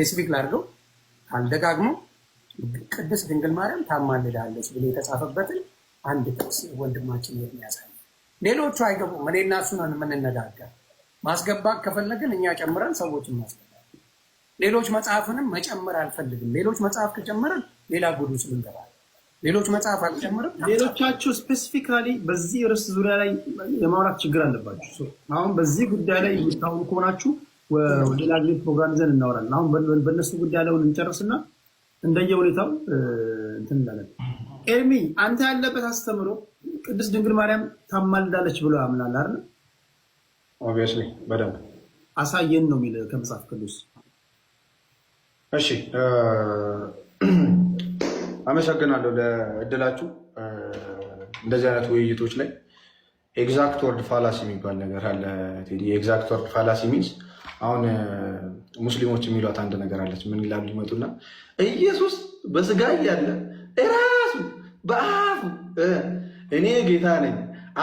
ስፔሲፊክ ላድርገው አልደጋግሞ ቅድስት ድንግል ማርያም ታማልዳለች ብሎ የተጻፈበትን አንድ ጥቅስ ወንድማችን የሚያሳይ ሌሎቹ አይገቡም። እኔ እና እሱ ነን የምንነጋገር። ማስገባት ከፈለግን እኛ ጨምረን ሰዎችን ማስገባት፣ ሌሎች መጽሐፍንም መጨመር አልፈልግም። ሌሎች መጽሐፍ ከጨመረን ሌላ ጉድ ውስጥ እንገባለን። ሌሎች መጽሐፍ አልጨምርም። ሌሎቻችሁ ስፔሲፊካሊ በዚህ ርዕስ ዙሪያ ላይ የማውራት ችግር አለባችሁ። አሁን በዚህ ጉዳይ ላይ የምታውቁ ከሆናችሁ ወደ ሌላ ጊዜ ፕሮግራም ይዘን እናወራለን። አሁን በእነሱ ጉዳይ ላይ እንጨርስና እንደየሁኔታው እንትን እንላለን። ኤርሚ አንተ ያለበት አስተምሮ ቅድስት ድንግል ማርያም ታማልዳለች ብሎ ያምናል አይደል? ኦብቪየስሊ በደንብ አሳየን ነው የሚል ከመጽሐፍ ቅዱስ። እሺ አመሰግናለሁ ለእድላችሁ። እንደዚህ አይነት ውይይቶች ላይ ኤግዛክት ወርድ ፋላሲ የሚባል ነገር አለ ቴዲ። ኤግዛክት ወርድ ፋላሲ ሚንስ አሁን ሙስሊሞች የሚሏት አንድ ነገር አለች። ምን ይላሉ? ይመጡና ኢየሱስ በስጋ ያለ እራሱ በአፉ እኔ ጌታ ነኝ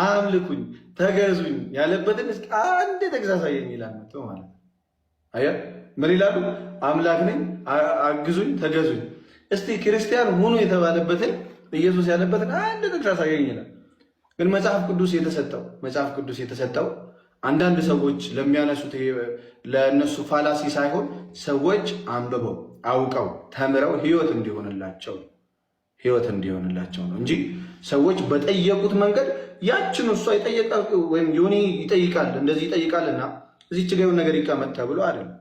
አምልኩኝ ተገዙኝ ያለበትን እስኪ አንድ ተግዛሳየኝ ይላል ማለት ነው። አያ ምን ይላሉ? አምላክ ነኝ አግዙኝ ተገዙኝ። እስቲ ክርስቲያን ሁኑ የተባለበትን ኢየሱስ ያለበትን አንድ ተግዛሳየኝ ይላል። ግን መጽሐፍ ቅዱስ የተሰጠው አንዳንድ ሰዎች ለሚያነሱት ለእነሱ ፋላሲ ሳይሆን ሰዎች አንብበው አውቀው ተምረው ህይወት እንዲሆንላቸው ነው እንጂ ሰዎች በጠየቁት መንገድ ያችን እሷ ይጠይቃል ወይም ዮኒ ይጠይቃል እንደዚህ ይጠይቃልና እዚች ጋር ነገር ይቀመጥ ተብሎ አይደለም።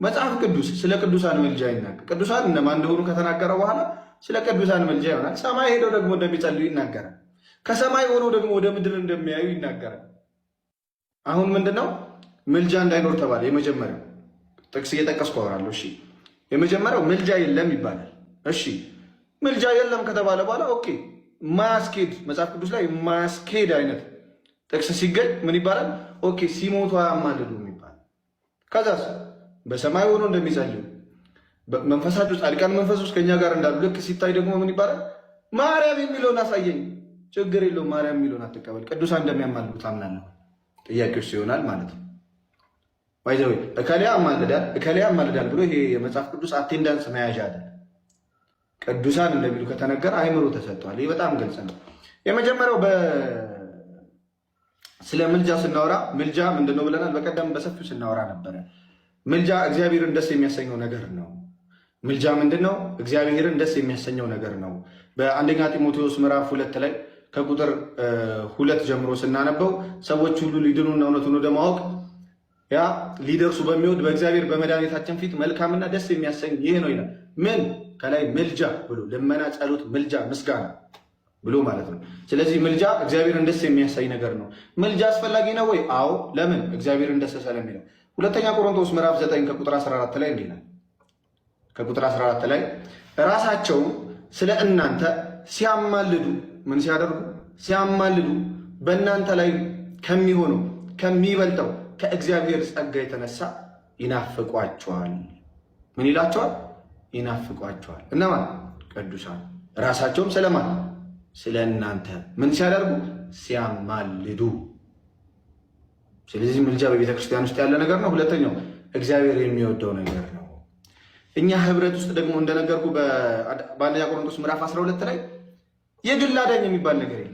መጽሐፍ ቅዱስ ስለ ቅዱሳን ምልጃ ይናገራል። ቅዱሳን እነማን እንደሆኑ ከተናገረ በኋላ ስለ ቅዱሳን ምልጃ ይሆናል። ሰማይ ሄደው ደግሞ እንደሚጸልዩ ይናገራል። ከሰማይ ሆነው ደግሞ ወደ ምድር እንደሚያዩ ይናገራል። አሁን ምንድነው ምልጃ እንዳይኖር ተባለ? የመጀመሪያው ጥቅስ እየጠቀስኩ አወራለሁ። እሺ የመጀመሪያው ምልጃ የለም ይባላል። እሺ ምልጃ የለም ከተባለ በኋላ ኦኬ ማስኬድ መጽሐፍ ቅዱስ ላይ ማስኬድ አይነት ጥቅስ ሲገኝ ምን ይባላል? ኦኬ ሲሞቱ አያማልዱም ይባላል። ከዛስ በሰማይ ሆኖ እንደሚጸልዩ መንፈሳቸው ጻድቃን መንፈስ ውስጥ ከኛ ጋር እንዳሉ ልክ ሲታይ ደግሞ ምን ይባላል? ማርያም የሚለውን አሳየኝ። ችግር የለውም ማርያም የሚለውን አትቀበል። ቅዱሳን እንደሚያማልዱ ታምናለህ? ጥያቄዎች ይሆናል ማለት ነው። ባይዘው እከሌ ያማልዳል ብሎ ይሄ የመጽሐፍ ቅዱስ አቴንዳንስ መያዣ አይደለም። ቅዱሳን እንደሚሉ ከተነገረ አይምሮ ተሰጥቷል። ይህ በጣም ግልጽ ነው። የመጀመሪያው ስለ ምልጃ ስናወራ ምልጃ ምንድነው ብለናል። በቀደም በሰፊው ስናወራ ነበረ። ምልጃ እግዚአብሔርን ደስ የሚያሰኘው ነገር ነው። ምልጃ ምንድነው? እግዚአብሔርን ደስ የሚያሰኘው ነገር ነው። በአንደኛ ጢሞቴዎስ ምዕራፍ 2 ላይ ከቁጥር 2 ጀምሮ ስናነበው ሰዎች ሁሉ ሊድኑና እውነቱን ወደ ማወቅ ያ ሊደርሱ በሚወድ በእግዚአብሔር በመድኃኒታችን ፊት መልካምና ደስ የሚያሰኝ ይህ ነው ይላል። ምን ከላይ ምልጃ ብሎ ልመና፣ ጸሎት፣ ምልጃ፣ ምስጋና ብሎ ማለት ነው። ስለዚህ ምልጃ እግዚአብሔርን ደስ የሚያሳይ ነገር ነው። ምልጃ አስፈላጊ ነው ወይ? አዎ። ለምን? እግዚአብሔርን ደስ ስለሚለው። ሁለተኛ ቆሮንቶስ ምዕራፍ 9 ከቁጥር 14 ላይ እንዲህ ይላል። ከቁጥር 14 ላይ ራሳቸው ስለ እናንተ ሲያማልዱ ምን ሲያደርጉ? ሲያማልዱ በእናንተ ላይ ከሚሆነው ከሚበልጠው ከእግዚአብሔር ጸጋ የተነሳ ይናፍቋቸዋል። ምን ይላቸዋል? ይናፍቋቸዋል። እነማን? ቅዱሳን። ራሳቸውም ስለማን? ስለ እናንተ ምን ሲያደርጉ? ሲያማልዱ። ስለዚህ ምልጃ በቤተ ክርስቲያን ውስጥ ያለ ነገር ነው። ሁለተኛው እግዚአብሔር የሚወደው ነገር ነው። እኛ ህብረት ውስጥ ደግሞ እንደነገርኩ በአንደኛ ቆሮንቶስ ምዕራፍ 12 ላይ የግል አዳኝ የሚባል ነገር የለም።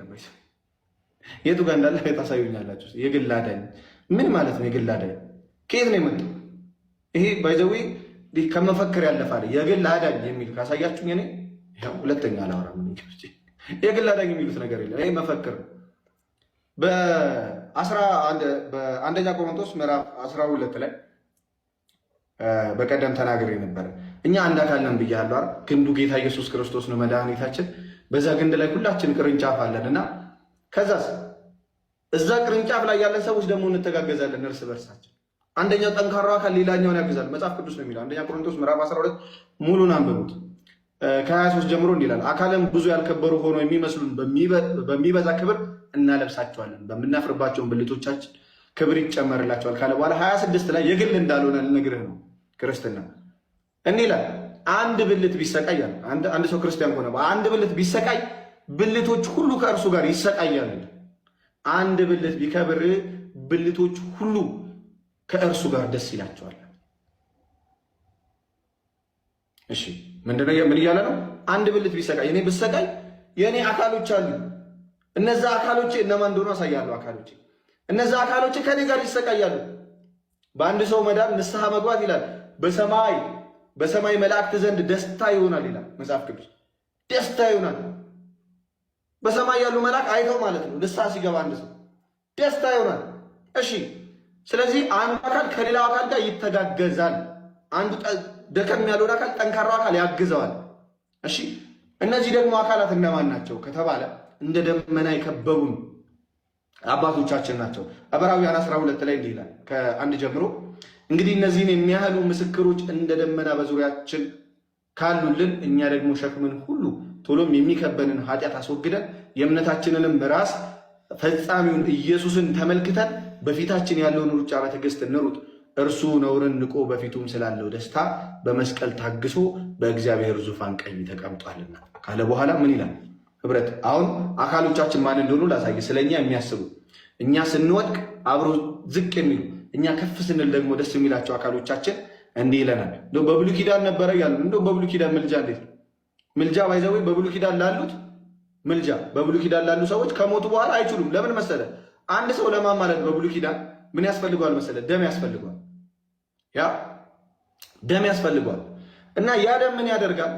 የቱ ጋር እንዳለ ታሳዩኛላችሁ። የግል አዳኝ ምን ማለት ነው? የግል አዳኝ ከየት ነው የመጣው? ይሄ ባይዘዌ ከመፈክር ያለፋል። የግል አዳኝ የሚል ካሳያችሁ እኔ ሁለተኛ አላወራም። የግል አዳኝ የሚሉት ነገር የለም። ይሄ መፈክር በአንደኛ ቆሮንቶስ ምዕራፍ 12 ላይ በቀደም ተናግሬ ነበረ። እኛ አንድ አካል ነን ብያለሁ አይደል? ግንዱ ጌታ ኢየሱስ ክርስቶስ ነው መድኃኒታችን። በዛ ግንድ ላይ ሁላችን ቅርንጫፍ አለን እና ከዛስ እዛ ቅርንጫፍ ላይ ያለን ሰዎች ደግሞ እንተጋገዛለን እርስ በርሳችን። አንደኛው ጠንካራው አካል ሌላኛውን ያግዛል። መጽሐፍ ቅዱስ ነው የሚለው። አንደኛ ቆሮንቶስ ምዕራፍ 12 ሙሉን አንብቡት። ከ23 ጀምሮ እንዲህ ይላል፣ አካልም ብዙ ያልከበሩ ሆኖ የሚመስሉን በሚበዛ ክብር እናለብሳቸዋለን፣ በምናፍርባቸውን ብልቶቻችን ክብር ይጨመርላቸዋል ካለ በኋላ 26 ላይ የግል እንዳልሆነ ልነግርህ ነው ክርስትና። እንዲህ ይላል፣ አንድ ብልት ቢሰቃይ አንድ ሰው ክርስቲያን ሆነ አንድ ብልት ቢሰቃይ ብልቶች ሁሉ ከእርሱ ጋር ይሰቃያሉ። አንድ ብልት ቢከብር ብልቶች ሁሉ ከእርሱ ጋር ደስ ይላቸዋል። እሺ ምንድነው? ምን እያለ ነው? አንድ ብልት ቢሰቃይ እኔ ብሰቃይ የእኔ አካሎች አሉ። እነዛ አካሎቼ እነማን እንደሆኑ አሳያለሁ። አካሎቼ እነዛ አካሎቼ ከኔ ጋር ይሰቃያሉ። በአንድ ሰው መዳን ንስሐ መግባት ይላል በሰማይ መላእክት ዘንድ ደስታ ይሆናል ይላል መጽሐፍ ቅዱስ። ደስታ ይሆናል። በሰማይ ያሉ መላእክት አይተው ማለት ነው። ንስሐ ሲገባ አንድ ሰው ደስታ ይሆናል። እሺ ስለዚህ አንዱ አካል ከሌላው አካል ጋር ይተጋገዛል። አንዱ ደከም ያለውን አካል ጠንካራው አካል ያግዘዋል። እሺ እነዚህ ደግሞ አካላት እነማን ናቸው ከተባለ እንደ ደመና የከበቡን አባቶቻችን ናቸው። ዕብራውያን 12 ላይ እንዲህ ይላል ከአንድ ጀምሮ እንግዲህ እነዚህን የሚያህሉ ምስክሮች እንደ ደመና በዙሪያችን ካሉልን እኛ ደግሞ ሸክምን ሁሉ ቶሎም የሚከበንን ኃጢአት አስወግደን የእምነታችንንም ራስ ፈጻሚውን ኢየሱስን ተመልክተን በፊታችን ያለውን ሩጫ በትዕግስት እንሩጥ። እርሱ ነውርን ንቆ በፊቱም ስላለው ደስታ በመስቀል ታግሶ በእግዚአብሔር ዙፋን ቀኝ ተቀምጧልና ካለ በኋላ ምን ይላል? ህብረት አሁን አካሎቻችን ማን እንደሆኑ ላሳይ። ስለኛ የሚያስቡ እኛ ስንወድቅ አብሮ ዝቅ የሚሉ እኛ ከፍ ስንል ደግሞ ደስ የሚላቸው አካሎቻችን እንዲህ ይለናል። እንደው በብሉይ ኪዳን ነበረ ያሉ እንደው በብሉይ ኪዳን ምልጃ እንዴት ነው? ምልጃ ባይዘው በብሉይ ኪዳን ላሉት ምልጃ በብሉይ ኪዳን ላሉ ሰዎች ከሞቱ በኋላ አይችሉም። ለምን መሰለ? አንድ ሰው ለማማለድ በብሉይ ኪዳን ምን ያስፈልገዋል መሰለ? ደም ያስፈልገዋል። ያ ደም ያስፈልገዋል። እና ያ ደም ምን ያደርጋል?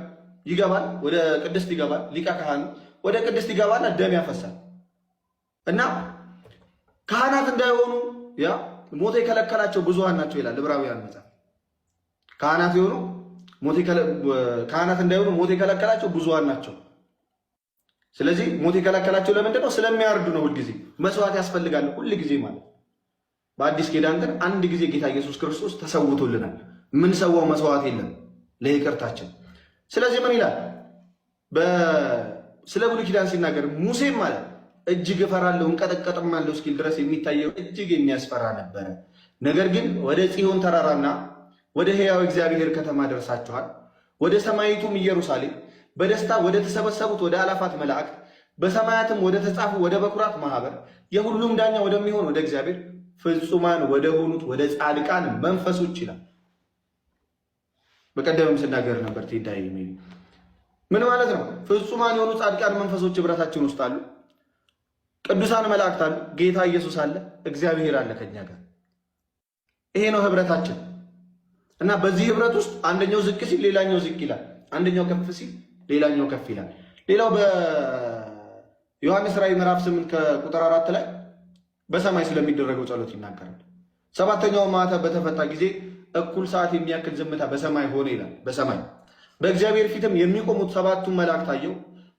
ይገባል፣ ወደ ቅድስት ይገባል። ሊቀ ካህኑ ወደ ቅድስት ይገባና ደም ያፈሳል። እና ካህናት እንዳይሆኑ ያ ሞት የከለከላቸው ብዙሃን ናቸው ይላል ዕብራውያን መጽሐፍ። ካህናት እንዳይሆኑ ሞት የከለከላቸው ብዙሃን ናቸው። ስለዚህ ሞት የከለከላቸው ለምንድን ነው? ስለሚያርዱ ነው። ሁልጊዜ መስዋዕት ያስፈልጋል። ሁልጊዜ ማለት በአዲስ ኪዳን ግን አንድ ጊዜ ጌታ ኢየሱስ ክርስቶስ ተሰውቶልናል። የምንሰዋው መስዋዕት የለም ለይቅርታችን። ስለዚህ ምን ይላል? ስለ ብሉይ ኪዳን ሲናገር ሙሴም ማለት እጅግ እፈራለሁ እንቀጠቀጥማለሁ እስኪል ድረስ የሚታየው እጅግ የሚያስፈራ ነበረ። ነገር ግን ወደ ጽዮን ተራራና ወደ ሕያው እግዚአብሔር ከተማ ደርሳችኋል፣ ወደ ሰማይቱም ኢየሩሳሌም በደስታ ወደ ተሰበሰቡት ወደ አላፋት መላእክት በሰማያትም ወደ ተጻፉ ወደ በኩራት ማህበር የሁሉም ዳኛ ወደሚሆን ወደ እግዚአብሔር ፍጹማን ወደ ሆኑት ወደ ጻድቃን መንፈሶች ይላል። በቀደምም ስናገር ነበር። ትዳይ ምን ማለት ነው? ፍጹማን የሆኑ ጻድቃን መንፈሶች ህብረታችን ውስጥ አሉ። ቅዱሳን መላእክት አሉ። ጌታ ኢየሱስ አለ። እግዚአብሔር አለ ከኛ ጋር። ይሄ ነው ህብረታችን። እና በዚህ ህብረት ውስጥ አንደኛው ዝቅ ሲል ሌላኛው ዝቅ ይላል። አንደኛው ከፍ ሲል ሌላኛው ከፍ ይላል። ሌላው በዮሐንስ ራዕይ ምዕራፍ 8 ከቁጥር 4 ላይ በሰማይ ስለሚደረገው ጸሎት ይናገራል። ሰባተኛው ማዕተብ በተፈታ ጊዜ እኩል ሰዓት የሚያክል ዝምታ በሰማይ ሆነ ይላል። በሰማይ በእግዚአብሔር ፊትም የሚቆሙት ሰባቱ መላእክት አየሁ።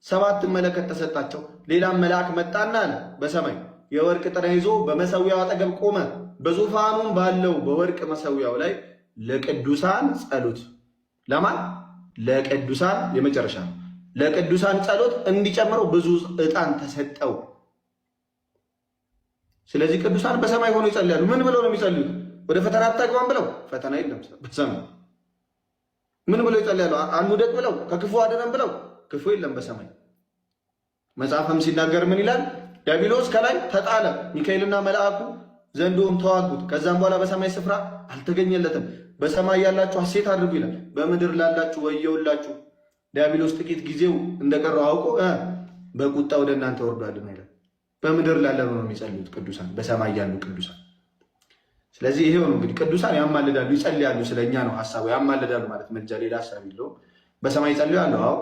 7 መለከት ተሰጣቸው። ሌላም መልአክ መጣና አለ በሰማይ የወርቅ ጥና ይዞ በመሰዊያው አጠገብ ቆመ። በዙፋኑም ባለው በወርቅ መሰዊያው ላይ ለቅዱሳን ጸሎት ለማን? ለቅዱሳን የመጨረሻ ነው። ለቅዱሳን ጸሎት እንዲጨምረው ብዙ ዕጣን ተሰጠው። ስለዚህ ቅዱሳን በሰማይ ሆነው ይጸልያሉ። ምን ብለው ነው የሚጸልዩት? ወደ ፈተና አታግባም ብለው፣ ፈተና የለም በሰማይ። ምን ብለው ይጸልያሉ? አንውደቅ ብለው፣ ከክፉ አድነን ብለው፣ ክፉ የለም በሰማይ። መጽሐፍም ሲናገር ምን ይላል? ዲያብሎስ ከላይ ተጣለ፣ ሚካኤልና መልአኩ ዘንዶውን ተዋጉት። ከዛም በኋላ በሰማይ ስፍራ አልተገኘለትም። በሰማይ ያላችሁ ሐሴት አድርጉ ይላል። በምድር ላላችሁ ወየውላችሁ፣ ዲያብሎስ ጥቂት ጊዜው እንደቀረው አውቆ በቁጣ ወደ እናንተ ወርዷልና ይላል። በምድር ላለው ነው የሚጸልዩት ቅዱሳን፣ በሰማይ ያሉ ቅዱሳን። ስለዚህ ይሄው ነው እንግዲህ ቅዱሳን ያማልዳሉ፣ ይጸልያሉ። ስለኛ ነው ሐሳቡ። ያማልዳሉ ማለት መልጃ፣ ሌላ ሐሳብ የለውም። በሰማይ ይጸልያሉ። አዎ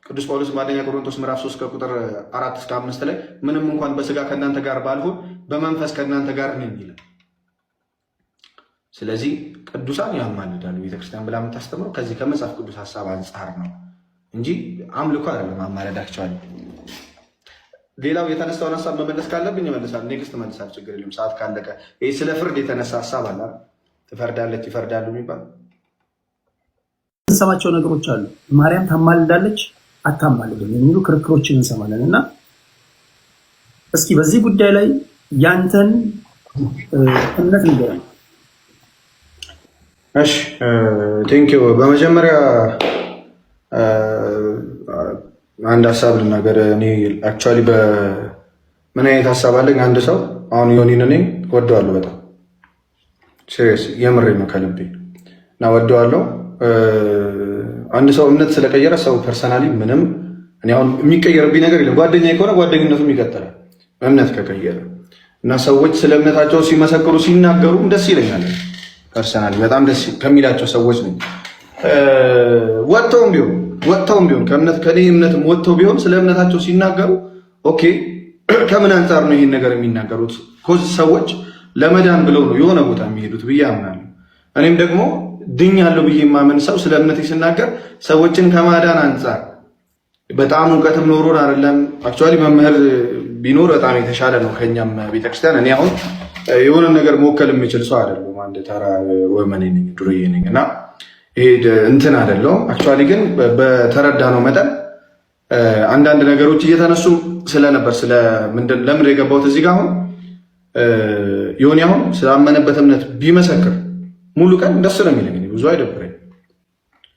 ቅዱስ ጳውሎስ በአንደኛ ቆሮንቶስ ምዕራፍ 3 ከቁጥር 4 እስከ 5 ላይ ምንም እንኳን በስጋ ከእናንተ ጋር ባልሆን በመንፈስ ከእናንተ ጋር ነኝ ይላል። ስለዚህ ቅዱሳን ያማልዳሉ። ቤተክርስቲያን ብላ የምታስተምረው ከዚህ ከመጽሐፍ ቅዱስ ሐሳብ አንጻር ነው እንጂ አምልኮ አይደለም። አማለዳቸዋል። ሌላው የተነሳውን ሐሳብ መመለስ ካለብኝ እመልሳለሁ። ኔክስት እመልሳለሁ፣ ችግር የለም። ሰዓት ካለቀ ይህ ስለ ፍርድ የተነሳ ሐሳብ አለ። ትፈርዳለች፣ ይፈርዳሉ የሚባል እንሰማቸው ነገሮች አሉ። ማርያም ታማልዳለች አታማልድም የሚሉ ክርክሮችን እንሰማለን። እና እስኪ በዚህ ጉዳይ ላይ ያንተን እምነት ንገረን። እሺ ቴንኪው። በመጀመሪያ አንድ ሀሳብ ልናገር። እኔ አክቹዋሊ በምን አይነት ሀሳብ አለኝ? አንድ ሰው አሁን ዮኒን እኔ ወደዋለሁ፣ በጣም ሲሪየስ፣ የምሬ ነው ከልቤ እና ወደዋለሁ። አንድ ሰው እምነት ስለቀየረ ሰው ፐርሰናሊ ምንም እኔ አሁን የሚቀየርብኝ ነገር የለም። ጓደኛዬ ከሆነ ጓደኝነቱም ይቀጥላል እምነት ከቀየረ እና ሰዎች ስለ እምነታቸው ሲመሰክሩ ሲናገሩም ደስ ይለኛል። ፐርሰናሊ በጣም ደስ ከሚላቸው ሰዎች ነኝ። ወጥተውም ቢሆን ከኔ እምነትም ወጥተው ቢሆን ስለ እምነታቸው ሲናገሩ ኦኬ ከምን አንጻር ነው ይህን ነገር የሚናገሩት? ሰዎች ለመዳን ብለው ነው የሆነ ቦታ የሚሄዱት ብዬ አምናለሁ። እኔም ደግሞ ድኛለሁ ብዬ የማምን ሰው ስለ እምነቴ ሲናገር ሰዎችን ከማዳን አንጻር በጣም እውቀትም ኖሮን አይደለም። አክቹዋሊ መምህር ቢኖር በጣም የተሻለ ነው ከኛም ቤተክርስቲያን። እኔ አሁን የሆነ ነገር መወከል የሚችል ሰው አይደለም። አንድ ተራ ወመኔ ነኝ፣ ዱርዬ ነኝ እና ይሄ እንትን አይደለሁም። አክቹዋሊ ግን በተረዳነው መጠን አንዳንድ ነገሮች እየተነሱ ስለነበር ለምን የገባሁት እዚህ ጋር አሁን የሆነ አሁን ስላመነበት እምነት ቢመሰክር ሙሉ ቀን ደስ ነው የሚለኝ፣ ብዙ አይደብረኝ።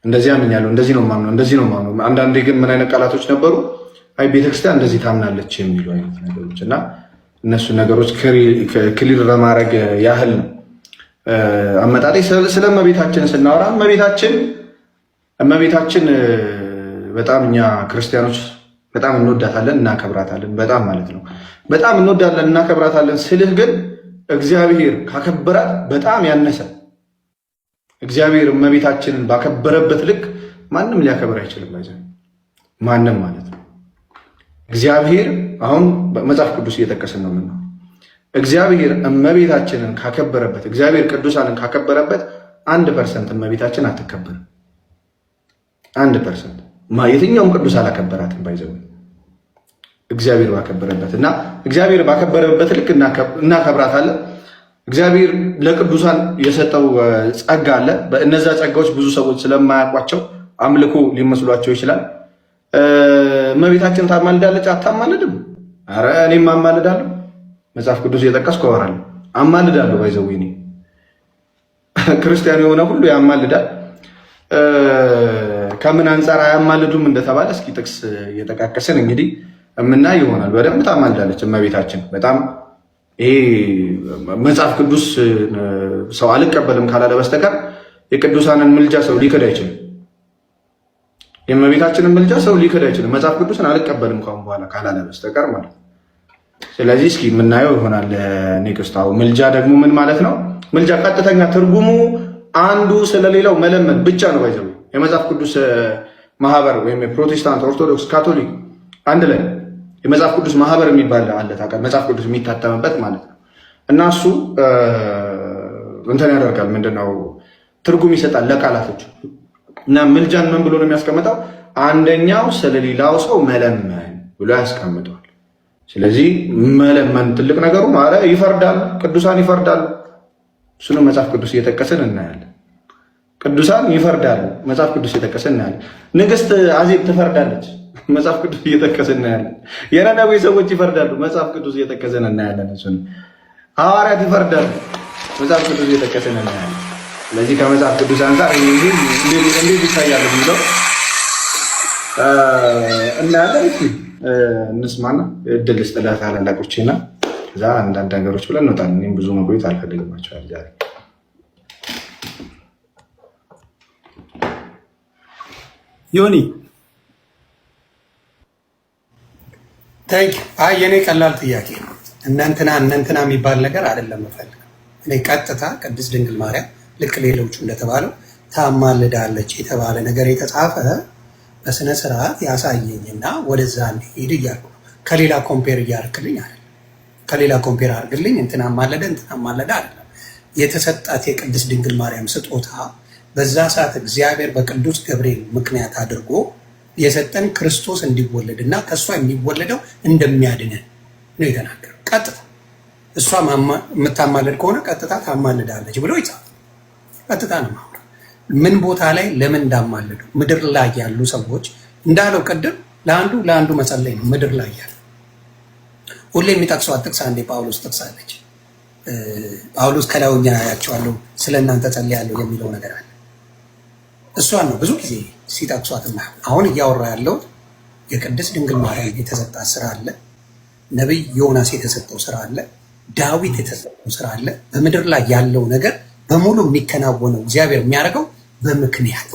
እንደዚህ አምኛለሁ፣ እንደዚህ ነው የማምነው። አንዳንዴ ግን ምን አይነት ቃላቶች ነበሩ? አይ ቤተክርስቲያን እንደዚህ ታምናለች የሚሉ አይነት ነገሮች እና እነሱ ነገሮች ክሊር ለማድረግ ያህል ነው። አመጣጤ ስለ እመቤታችን ስናወራ እመቤታችን በጣም እኛ ክርስቲያኖች በጣም እንወዳታለን፣ እናከብራታለን። በጣም ማለት ነው በጣም እንወዳለን፣ እናከብራታለን ስልህ ግን እግዚአብሔር ካከበራት በጣም ያነሰ እግዚአብሔር እመቤታችንን ባከበረበት ልክ ማንም ሊያከብር አይችልም። ማንም ማለት ነው። እግዚአብሔር አሁን መጽሐፍ ቅዱስ እየጠቀስን ነው። ምነው እግዚአብሔር እመቤታችንን ካከበረበት፣ እግዚአብሔር ቅዱሳንን ካከበረበት 1% እመቤታችን አትከበርም። 1% የትኛውም ቅዱስ አላከበራትም። ባይዘው እግዚአብሔር ባከበረበት እና እግዚአብሔር ባከበረበት ልክ እናከብራታለን። እግዚአብሔር ለቅዱሳን የሰጠው ጸጋ አለ። በእነዛ ጸጋዎች ብዙ ሰዎች ስለማያውቋቸው አምልኮ ሊመስሏቸው ይችላል። እመቤታችን ታማልዳለች አታማልድም? ኧረ እኔም አማልዳለሁ። መጽሐፍ ቅዱስ እየጠቀስኩ አወራለሁ። አማልዳለሁ። ባይዘው እኔ ክርስቲያን የሆነ ሁሉ ያማልዳል። ከምን አንጻር አያማልዱም እንደተባለ እስኪ ጥቅስ እየጠቃቀስን እንግዲህ የምናይ ይሆናል። በደንብ ታማልዳለች እመቤታችን በጣም። ይሄ መጽሐፍ ቅዱስ ሰው አልቀበልም ካላለ በስተቀር የቅዱሳንን ምልጃ ሰው ሊክድ አይችልም። የእመቤታችንን ምልጃ ሰው ሊክድ አይችልም። መጽሐፍ ቅዱስን አልቀበልም ካሁን በኋላ ካላለ በስተቀር ማለት። ስለዚህ እስኪ የምናየው ይሆናል ኔክስት። ምልጃ ደግሞ ምን ማለት ነው? ምልጃ ቀጥተኛ ትርጉሙ አንዱ ስለሌላው መለመን ብቻ ነው። ባይዘው የመጽሐፍ ቅዱስ ማህበር ወይም የፕሮቴስታንት፣ ኦርቶዶክስ፣ ካቶሊክ አንድ ላይ የመጽሐፍ ቅዱስ ማህበር የሚባል አለ። ታውቃለህ? መጽሐፍ ቅዱስ የሚታተምበት ማለት ነው። እና እሱ እንትን ያደርጋል፣ ምንድነው ትርጉም ይሰጣል ለቃላቶች። እና ምልጃን ምን ብሎ ነው የሚያስቀምጠው? አንደኛው ስለሌላው ሰው መለመን ብሎ ያስቀምጠዋል። ስለዚህ መለመን ትልቅ ነገሩ ማለት ይፈርዳል፣ ቅዱሳን ይፈርዳሉ። እሱንም መጽሐፍ ቅዱስ እየጠቀስን እናያለን። ቅዱሳን ይፈርዳሉ፣ መጽሐፍ ቅዱስ እየጠቀስን እናያለን። ንግስት አዜብ ትፈርዳለች፣ መጽሐፍ ቅዱስ እየጠቀስን እናያለን። የነነዌ ሰዎች ይፈርዳሉ፣ መጽሐፍ ቅዱስ እየጠቀስን እናያለን። እሱን ሐዋርያት ይፈርዳሉ፣ መጽሐፍ ቅዱስ እየጠቀስን እናያለን። ስለዚህ ከመጽሐፍ ቅዱስ አንጻር እንዴት ይታያል የሚለው እናያለን። እንስማና እድል ስጥ ለታላላቆቼና እዛ አንዳንድ ነገሮች ብለን እንወጣለን። እኔም ብዙ መቆየት አልፈልግባቸዋል ዛሬ። ዮኒ አይ የኔ ቀላል ጥያቄ ነው። እነንትና የሚባል ነገር አይደለም የምፈልገው እኔ። ቀጥታ ቅድስት ድንግል ማርያም ልክ ሌሎቹ እንደተባለው ታማልዳለች የተባለ ነገር የተጻፈ በስነ ስርዓት ያሳየኝና ወደዛ እንሄድ እያልኩ ነው። ከሌላ ኮምፔር እያደረግልኝ አይደለም። ከሌላ ኮምፔር አድርግልኝ እንትና ማለደ አይደለም። የተሰጣት የቅድስት ድንግል ማርያም ስጦታ በዛ ሰዓት እግዚአብሔር በቅዱስ ገብርኤል ምክንያት አድርጎ የሰጠን ክርስቶስ እንዲወለድ እና ከእሷ የሚወለደው እንደሚያድነን ነው የተናገረው። ቀጥታ እሷ የምታማልድ ከሆነ ቀጥታ ታማልዳለች ብሎ ይጻፍ። ቀጥታ ነው ማውራት። ምን ቦታ ላይ ለምን እንዳማልዱ ምድር ላይ ያሉ ሰዎች እንዳለው ቅድም ለአንዱ መጸለይ ነው። ምድር ላይ ያሉ ሁሌ የሚጠቅሷት ጥቅስ አንዴ ጳውሎስ ጥቅሳለች። ጳውሎስ ከላውኛ ያያቸዋለሁ ስለ እናንተ ጸልያለሁ የሚለው ነገር አለ። እሷን ነው ብዙ ጊዜ ሲጠቅሷትና አሁን እያወራ ያለው የቅድስት ድንግል ማርያም የተሰጣት ስራ አለ። ነቢይ ዮናስ የተሰጠው ስራ አለ። ዳዊት የተሰጠው ስራ አለ። በምድር ላይ ያለው ነገር በሙሉ የሚከናወነው እግዚአብሔር የሚያደርገው በምክንያት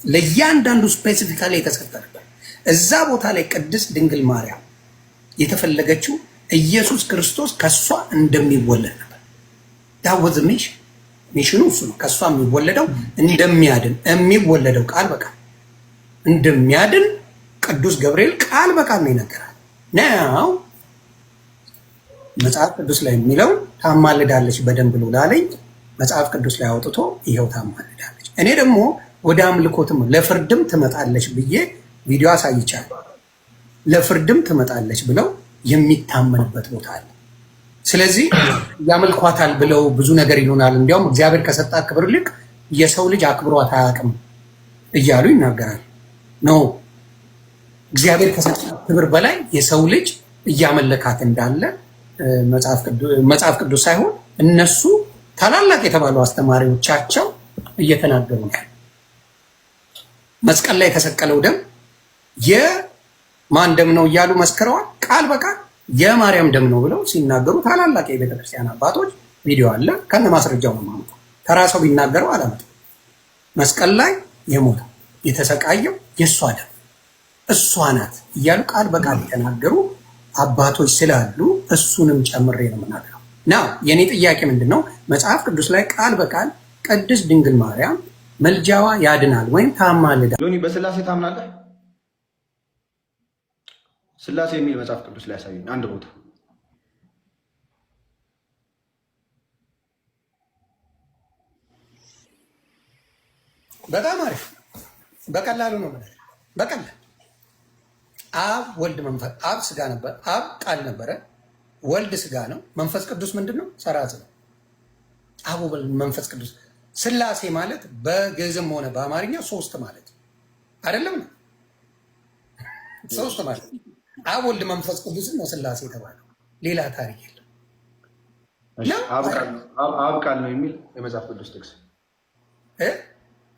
ለእያንዳንዱ ስፔሲፊካሊ የተሰጠ ነበር። እዛ ቦታ ላይ ቅድስት ድንግል ማርያም የተፈለገችው ኢየሱስ ክርስቶስ ከእሷ እንደሚወለድ ነበር። ዳወዝ ሚሽኑ እሱ ነው። ከእሷ የሚወለደው እንደሚያድን የሚወለደው ቃል በቃል እንደሚያድን ቅዱስ ገብርኤል ቃል በቃል ነው ይነገራል። ናው መጽሐፍ ቅዱስ ላይ የሚለው ታማልዳለች በደንብ ብሎ ላለኝ መጽሐፍ ቅዱስ ላይ አውጥቶ ይኸው ታማልዳለች። እኔ ደግሞ ወደ አምልኮትም ለፍርድም ትመጣለች ብዬ ቪዲዮ አሳይቻለሁ። ለፍርድም ትመጣለች ብለው የሚታመንበት ቦታ አለ። ስለዚህ ያመልኳታል ብለው ብዙ ነገር ይሉናል። እንዲያውም እግዚአብሔር ከሰጣት ክብር ልክ የሰው ልጅ አክብሯት አያውቅም እያሉ ይናገራል። ነው እግዚአብሔር ከሰጣት ክብር በላይ የሰው ልጅ እያመለካት እንዳለ መጽሐፍ ቅዱስ ሳይሆን እነሱ ታላላቅ የተባሉ አስተማሪዎቻቸው እየተናገሩ ነው። መስቀል ላይ የተሰቀለው ደም የማን ደም ነው እያሉ መስክረዋል። ቃል በቃል የማርያም ደም ነው ብለው ሲናገሩ ታላላቅ የቤተክርስቲያን አባቶች ቪዲዮ አለ ከነ ማስረጃው ነው ማለት ነው። ተራ ሰው ቢናገረው አላመጣም። መስቀል ላይ የሞተው የተሰቃየው የእሷ ደም እሷ ናት እያሉ ቃል በቃል የተናገሩ አባቶች ስላሉ እሱንም ጨምሬ ነው የምናገረው። ናው የኔ ጥያቄ ምንድን ነው? መጽሐፍ ቅዱስ ላይ ቃል በቃል ቅድስት ድንግል ማርያም መልጃዋ ያድናል ወይም ታማልዳል። ዮኒ በስላሴ ታምናለህ? ስላሴ የሚል መጽሐፍ ቅዱስ ላይ ያሳየኝ አንድ ቦታ። በጣም አሪፍ በቀላሉ ነው ማለት በቀላል አብ ወልድ መንፈስ አብ ስጋ ነበር። አብ ቃል ነበረ። ወልድ ስጋ ነው። መንፈስ ቅዱስ ምንድን ነው? ሰራጽ ነው። አብ ወልድ መንፈስ ቅዱስ ስላሴ ማለት በግዕዝም ሆነ በአማርኛ ሶስት ማለት አይደለም ነው። ሶስት ማለት አብ ወልድ መንፈስ ቅዱስ ነው ስላሴ የተባለው። ሌላ ታሪክ የለም። አብ ቃል ነው የሚል የመጽሐፍ ቅዱስ ጥቅስ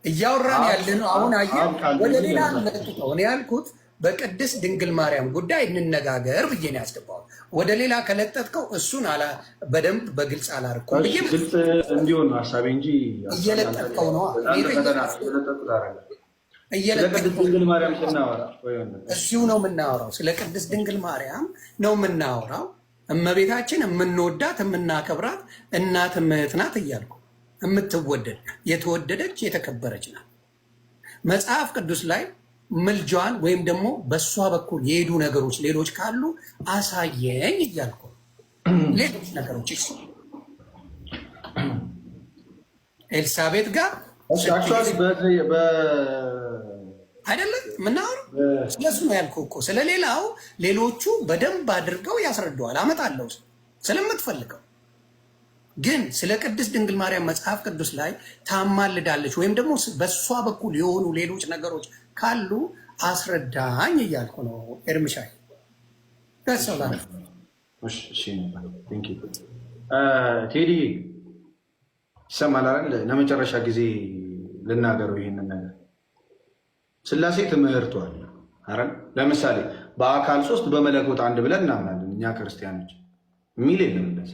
እያወራን ያለ ነው። አሁን አየህ ወደ ሌላ ነው ያልኩት። በቅድስት ድንግል ማርያም ጉዳይ እንነጋገር ብዬ ነው ያስገባው። ወደ ሌላ ከለጠጥከው እሱን በደንብ በግልጽ አላርኩም ብዬ ግልጽ እንዲሆን ነው ሀሳቤ እንጂ እየለጠጥከው ነው። እዚሁ ነው የምናወራው። ስለ ቅድስት ድንግል ማርያም ነው የምናወራው። እመቤታችን የምንወዳት የምናከብራት እናት እህት ናት እያልኩ የምትወደድ የተወደደች የተከበረች ናት። መጽሐፍ ቅዱስ ላይ ምልጃዋን ወይም ደግሞ በእሷ በኩል የሄዱ ነገሮች ሌሎች ካሉ አሳየኝ እያልኩ ሌሎች ነገሮች ኤልሳቤጥ ጋር አይደለም ምናወራው ስለሱ ነው ያልኩህ እኮ። ስለሌላው ሌሎቹ በደንብ አድርገው ያስረዳዋል። አመጣለሁ ስለምትፈልገው ግን ስለ ቅድስት ድንግል ማርያም መጽሐፍ ቅዱስ ላይ ታማልዳለች ወይም ደግሞ በእሷ በኩል የሆኑ ሌሎች ነገሮች ካሉ አስረዳኝ እያልኩ ነው። ኤርምሻይ ቴዲ ይሰማል አይደል? ለመጨረሻ ጊዜ ልናገረው ይሄንን ነገር። ስላሴ ትምህርቱ አለ አይደል? ለምሳሌ በአካል ሶስት በመለኮት አንድ ብለን እናምናለን እኛ ክርስቲያኖች። የሚል የለም እንደዛ።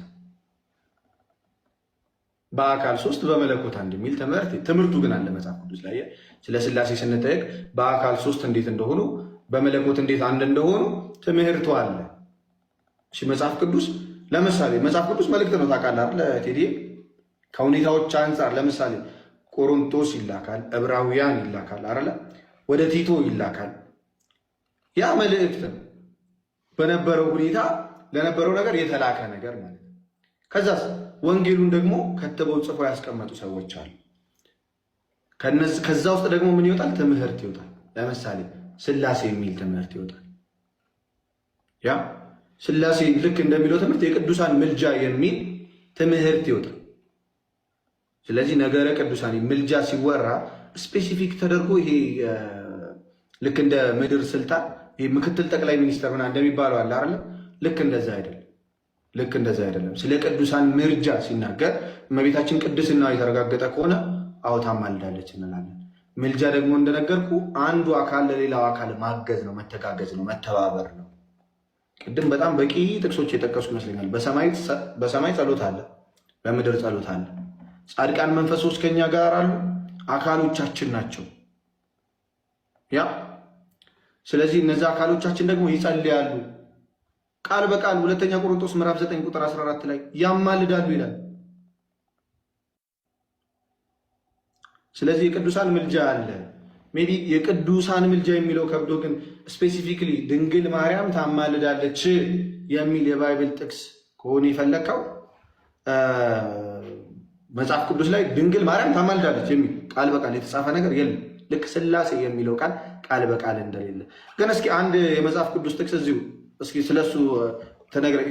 በአካል ሶስት በመለኮት አንድ የሚል ትምህርቱ ግን አለ መጽሐፍ ቅዱስ ላይ። ስለ ስላሴ ስንጠየቅ በአካል ሶስት እንዴት እንደሆኑ በመለኮት እንዴት አንድ እንደሆኑ ትምህርቱ አለ። እሺ መጽሐፍ ቅዱስ ለምሳሌ መጽሐፍ ቅዱስ መልእክት ነው ታውቃለህ አይደል ቴዲ? ከሁኔታዎች አንጻር ለምሳሌ ቆሮንቶስ ይላካል፣ ዕብራውያን ይላካል አይደል? ወደ ቲቶ ይላካል። ያ መልእክት በነበረው ሁኔታ ለነበረው ነገር የተላከ ነገር ማለት ነው። ከዛስ ወንጌሉን ደግሞ ከትበው ጽፈው ያስቀመጡ ሰዎች አሉ። ከዛ ውስጥ ደግሞ ምን ይወጣል? ትምህርት ይወጣል። ለምሳሌ ስላሴ የሚል ትምህርት ይወጣል። ያ ስላሴ ልክ እንደሚለው ትምህርት የቅዱሳን ምልጃ የሚል ትምህርት ይወጣል። ስለዚህ ነገረ ቅዱሳን ምልጃ ሲወራ ስፔሲፊክ ተደርጎ ይሄ ልክ እንደ ምድር ስልጣን ይሄ ምክትል ጠቅላይ ሚኒስትር ምናምን እንደሚባለው አለ አይደል? ልክ እንደዛ አይደለም። ልክ እንደዛ አይደለም። ስለ ቅዱሳን ምርጃ ሲናገር እመቤታችን ቅድስና የተረጋገጠ ከሆነ አዎ ታማልዳለች እንላለን። ምልጃ ደግሞ እንደነገርኩ አንዱ አካል ለሌላው አካል ማገዝ ነው፣ መተጋገዝ ነው፣ መተባበር ነው። ቅድም በጣም በቂ ጥቅሶች የጠቀሱ ይመስለኛል። በሰማይ ጸሎት አለ፣ በምድር ጸሎት አለ። ጻድቃን መንፈሶች ከኛ ጋር አሉ፣ አካሎቻችን ናቸው። ያ ስለዚህ እነዚህ አካሎቻችን ደግሞ ይጸልያሉ። ቃል በቃል ሁለተኛ ቆሮንቶስ ምዕራፍ 9 ቁጥር 14 ላይ ያማልዳሉ ይላል። ስለዚህ የቅዱሳን ምልጃ አለ። ሜቢ የቅዱሳን ምልጃ የሚለው ከብዶ ግን ስፔሲፊክሊ ድንግል ማርያም ታማልዳለች የሚል የባይብል ጥቅስ ከሆነ የፈለግከው መጽሐፍ ቅዱስ ላይ ድንግል ማርያም ታማልዳለች የሚል ቃል በቃል የተጻፈ ነገር የለም። ልክ ሥላሴ የሚለው ቃል በቃል እንደሌለ ግን እስኪ አንድ የመጽሐፍ ቅዱስ ጥቅስ እዚሁ እስኪ ስለሱ ተነግረ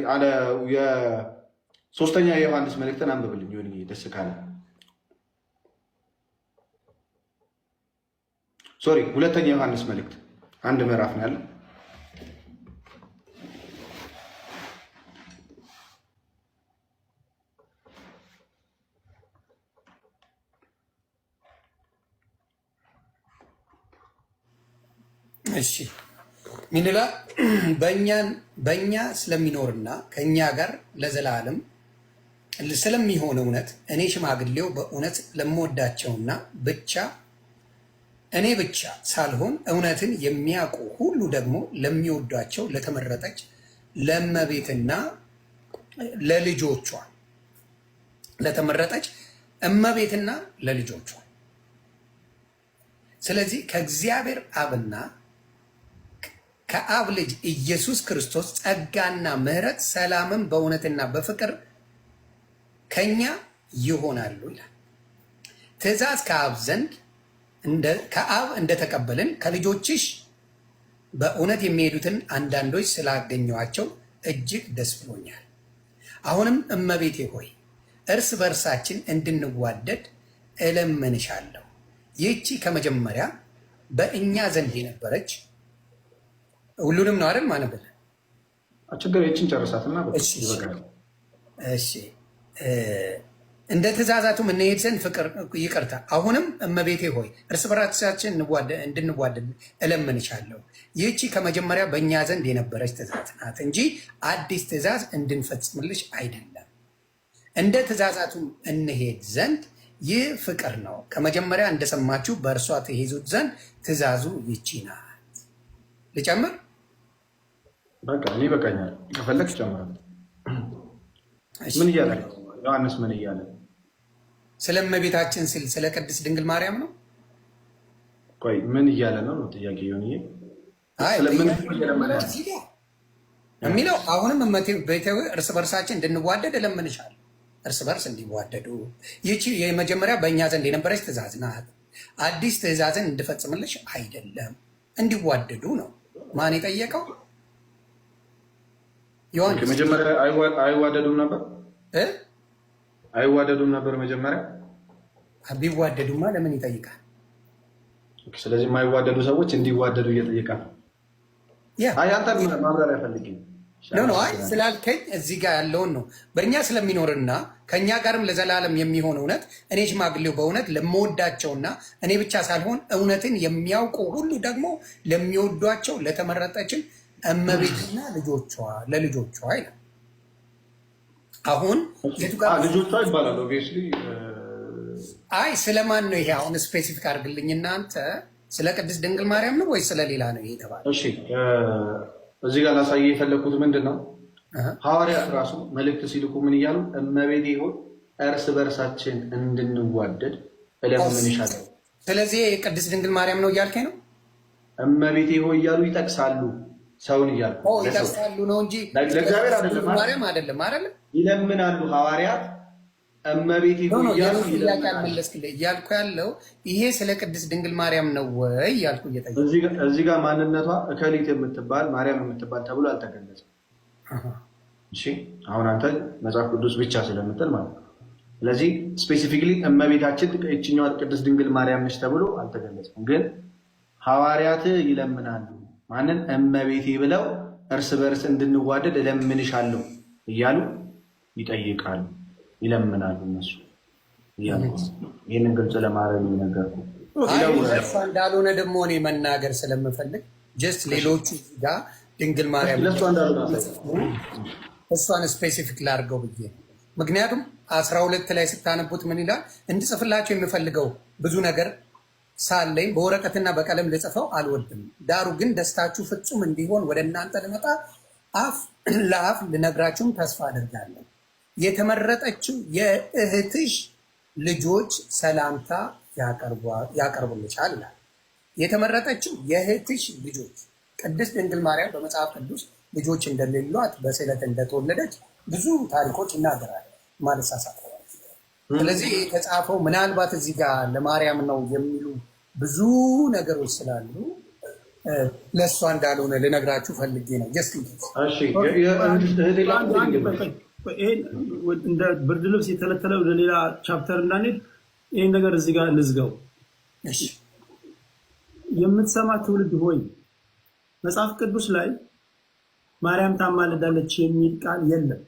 የሶስተኛ የዮሐንስ መልእክትን አንብብልኝ ይሁን ደስ ካለ። ሶሪ ሁለተኛ ዮሐንስ መልእክት አንድ ምዕራፍ ነው ያለው። እሺ ምን ይላል? በእኛ ስለሚኖርና ከእኛ ጋር ለዘላለም ስለሚሆን እውነት እኔ ሽማግሌው በእውነት ለምወዳቸውና እኔ ብቻ ሳልሆን እውነትን የሚያውቁ ሁሉ ደግሞ ለሚወዷቸው ለተመረጠች ለእመቤትና ለልጆቿ ለተመረጠች እመቤትና ለልጆቿ ስለዚህ ከእግዚአብሔር አብና ከአብ ልጅ ኢየሱስ ክርስቶስ ጸጋና ምሕረት ሰላምን በእውነትና በፍቅር ከኛ ይሆናሉ ይላል። ትእዛዝ ከአብ እንደተቀበልን ከልጆችሽ በእውነት የሚሄዱትን አንዳንዶች ስላገኘኋቸው እጅግ ደስ ብሎኛል። አሁንም እመቤቴ ሆይ እርስ በርሳችን እንድንዋደድ እለምንሻለሁ። ይህቺ ከመጀመሪያ በእኛ ዘንድ የነበረች ሁሉንም ነው አይደል? ማነበል ችግር የችን ጨርሳትና እሺ እንደ ትእዛዛቱም እንሄድ ዘንድ ፍቅር ይቅርታ። አሁንም እመቤቴ ሆይ እርስ በርሳችን እንድንዋደድ እለምንሻለሁ። ይህቺ ከመጀመሪያ በእኛ ዘንድ የነበረች ትእዛዝ ናት እንጂ አዲስ ትእዛዝ እንድንፈጽምልሽ አይደለም። እንደ ትእዛዛቱም እንሄድ ዘንድ ይህ ፍቅር ነው። ከመጀመሪያ እንደሰማችሁ በእርሷ ትሄዙት ዘንድ ትእዛዙ ይቺ ናት። ልጨምር? በቃ እኔ በቃኛል። ከፈለግ ጨምራል። ምን እያለ ዮሐንስ ምን እያለ ስለ እመቤታችን ሲል ስለ ቅድስት ድንግል ማርያም ነው። ቆይ ምን እያለ ነው ጥያቄ ሆን የሚለው አሁንም እመቤቴ እርስ በርሳችን እንድንዋደድ እለምንሻለሁ። እርስ በርስ እንዲዋደዱ ይቺ የመጀመሪያ በእኛ ዘንድ የነበረች ትእዛዝ ናት። አዲስ ትእዛዝን እንድፈጽምልሽ አይደለም፣ እንዲዋደዱ ነው። ማን የጠየቀው? ዮሐንስ። መጀመሪያ አይዋደዱም ነበር አይዋደዱም ነበር መጀመሪያ። ቢዋደዱማ ለምን ይጠይቃል? ስለዚህ የማይዋደዱ ሰዎች እንዲዋደዱ እየጠየቃል። አንተ ማብራሪያ ፈልግ ነው። አይ ስላልከኝ እዚህ ጋር ያለውን ነው። በእኛ ስለሚኖርና ከእኛ ጋርም ለዘላለም የሚሆን እውነት እኔ ሽማግሌው በእውነት ለምወዳቸውና እኔ ብቻ ሳልሆን እውነትን የሚያውቁ ሁሉ ደግሞ ለሚወዷቸው ለተመረጠችን እመቤትና ለልጆቿ ይላል። አሁን ልጆቿ ይባላል። ኦብቪየስሊ አይ ስለማን ነው ይሄ? አሁን ስፔሲፊክ አድርግልኝ እናንተ። ስለ ቅድስት ድንግል ማርያም ነው ወይስ ስለሌላ ነው ይሄ የተባለው? እሺ እዚህ ጋር ላሳየ የፈለግኩት ምንድን ነው፣ ሐዋርያት ራሱ መልእክት ሲልኩ ምን እያሉ እመቤቴ ሆይ እርስ በርሳችን እንድንዋደድ እለምንሻለሁ። ስለዚህ ቅድስት ድንግል ማርያም ነው እያልከኝ ነው? እመቤቴ ሆይ እያሉ ይጠቅሳሉ። ሰውን እያሉ ይጠቅሳሉ ነው እንጂ ለእግዚአብሔር አይደለም አይደለም ይለምናሉ። ሐዋርያት እመቤቴ ሆይ እያሉ እያልኩ ያለው ይሄ ስለ ቅድስት ድንግል ማርያም ነው ወይ እያልኩ እየጠየኩ። እዚህ ጋር ማንነቷ እከሊት የምትባል ማርያም የምትባል ተብሎ አልተገለጸም። እሺ አሁን አንተ መጽሐፍ ቅዱስ ብቻ ስለምትል ማለት ነው። ስለዚህ ስፔሲፊክሊ እመቤታችን እችኛዋ ቅድስት ድንግል ማርያም ነች ተብሎ አልተገለጸም። ግን ሐዋርያት ይለምናሉ። ማንን? እመቤቴ ብለው እርስ በርስ እንድንዋደድ እለምንሻለሁ እያሉ ይጠይቃሉ፣ ይለምናሉ። እነሱ ይህንን ግልጽ ለማድረግ ነገርኩ። እንዳልሆነ ደግሞ እኔ መናገር ስለምፈልግ ጀስት ሌሎቹ ጋር ድንግል ማርያም እሷን ስፔሲፊክ ላድርገው ብዬ። ምክንያቱም 12 ላይ ስታነቡት ምን ይላል? እንድጽፍላቸው የምፈልገው ብዙ ነገር ሳለኝ በወረቀትና በቀለም ልጽፈው አልወድም። ዳሩ ግን ደስታችሁ ፍጹም እንዲሆን ወደ እናንተ ልመጣ አፍ ለአፍ ልነግራችሁም ተስፋ አድርጋለሁ። የተመረጠችው የእህትሽ ልጆች ሰላምታ ያቀርቡልሻል ይላል። የተመረጠችው የእህትሽ ልጆች ቅድስት ድንግል ማርያም በመጽሐፍ ቅዱስ ልጆች እንደሌሏት በስዕለት እንደተወለደች ብዙ ታሪኮች ይናገራል ማለሳሳት። ስለዚህ የተጻፈው ምናልባት እዚህ ጋር ለማርያም ነው የሚሉ ብዙ ነገሮች ስላሉ ለእሷ እንዳልሆነ ልነግራችሁ ፈልጌ ነው። እንደ ብርድ ልብስ የተለተለ ወደ ሌላ ቻፕተር እንዳንሄድ ይህን ነገር እዚህ ጋር ልዝጋው። የምትሰማ ትውልድ ሆይ መጽሐፍ ቅዱስ ላይ ማርያም ታማልዳለች የሚል ቃል የለም።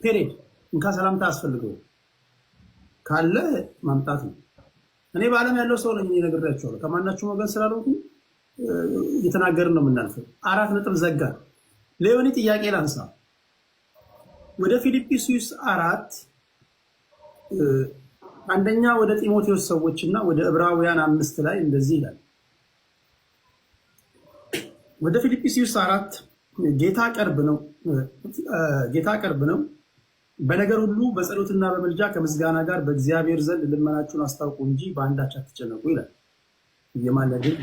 ፔሬድ እንካ ሰላምታ አስፈልገው ካለ ማምጣት ነው። እኔ በዓለም ያለው ሰው ነኝ ነግሬያቸዋለሁ። ከማናችሁም ወገን ስላልሆንኩ እየተናገርን ነው የምናልፈው። 4 ነጥብ ዘጋ። ሌዮኒ ጥያቄ ላንሳ። ወደ ፊልጵስዩስ 4 አንደኛ ወደ ጢሞቴዎስ ሰዎች እና ወደ ዕብራውያን 5 ላይ እንደዚህ ይላል። ወደ ፊልጵስዩስ 4 ጌታ ቅርብ ነው፣ በነገር ሁሉ በጸሎትና በምልጃ ከምስጋና ጋር በእግዚአብሔር ዘንድ ልመናችሁን አስታውቁ እንጂ በአንዳች አትጨነቁ ይላል። እየማለድን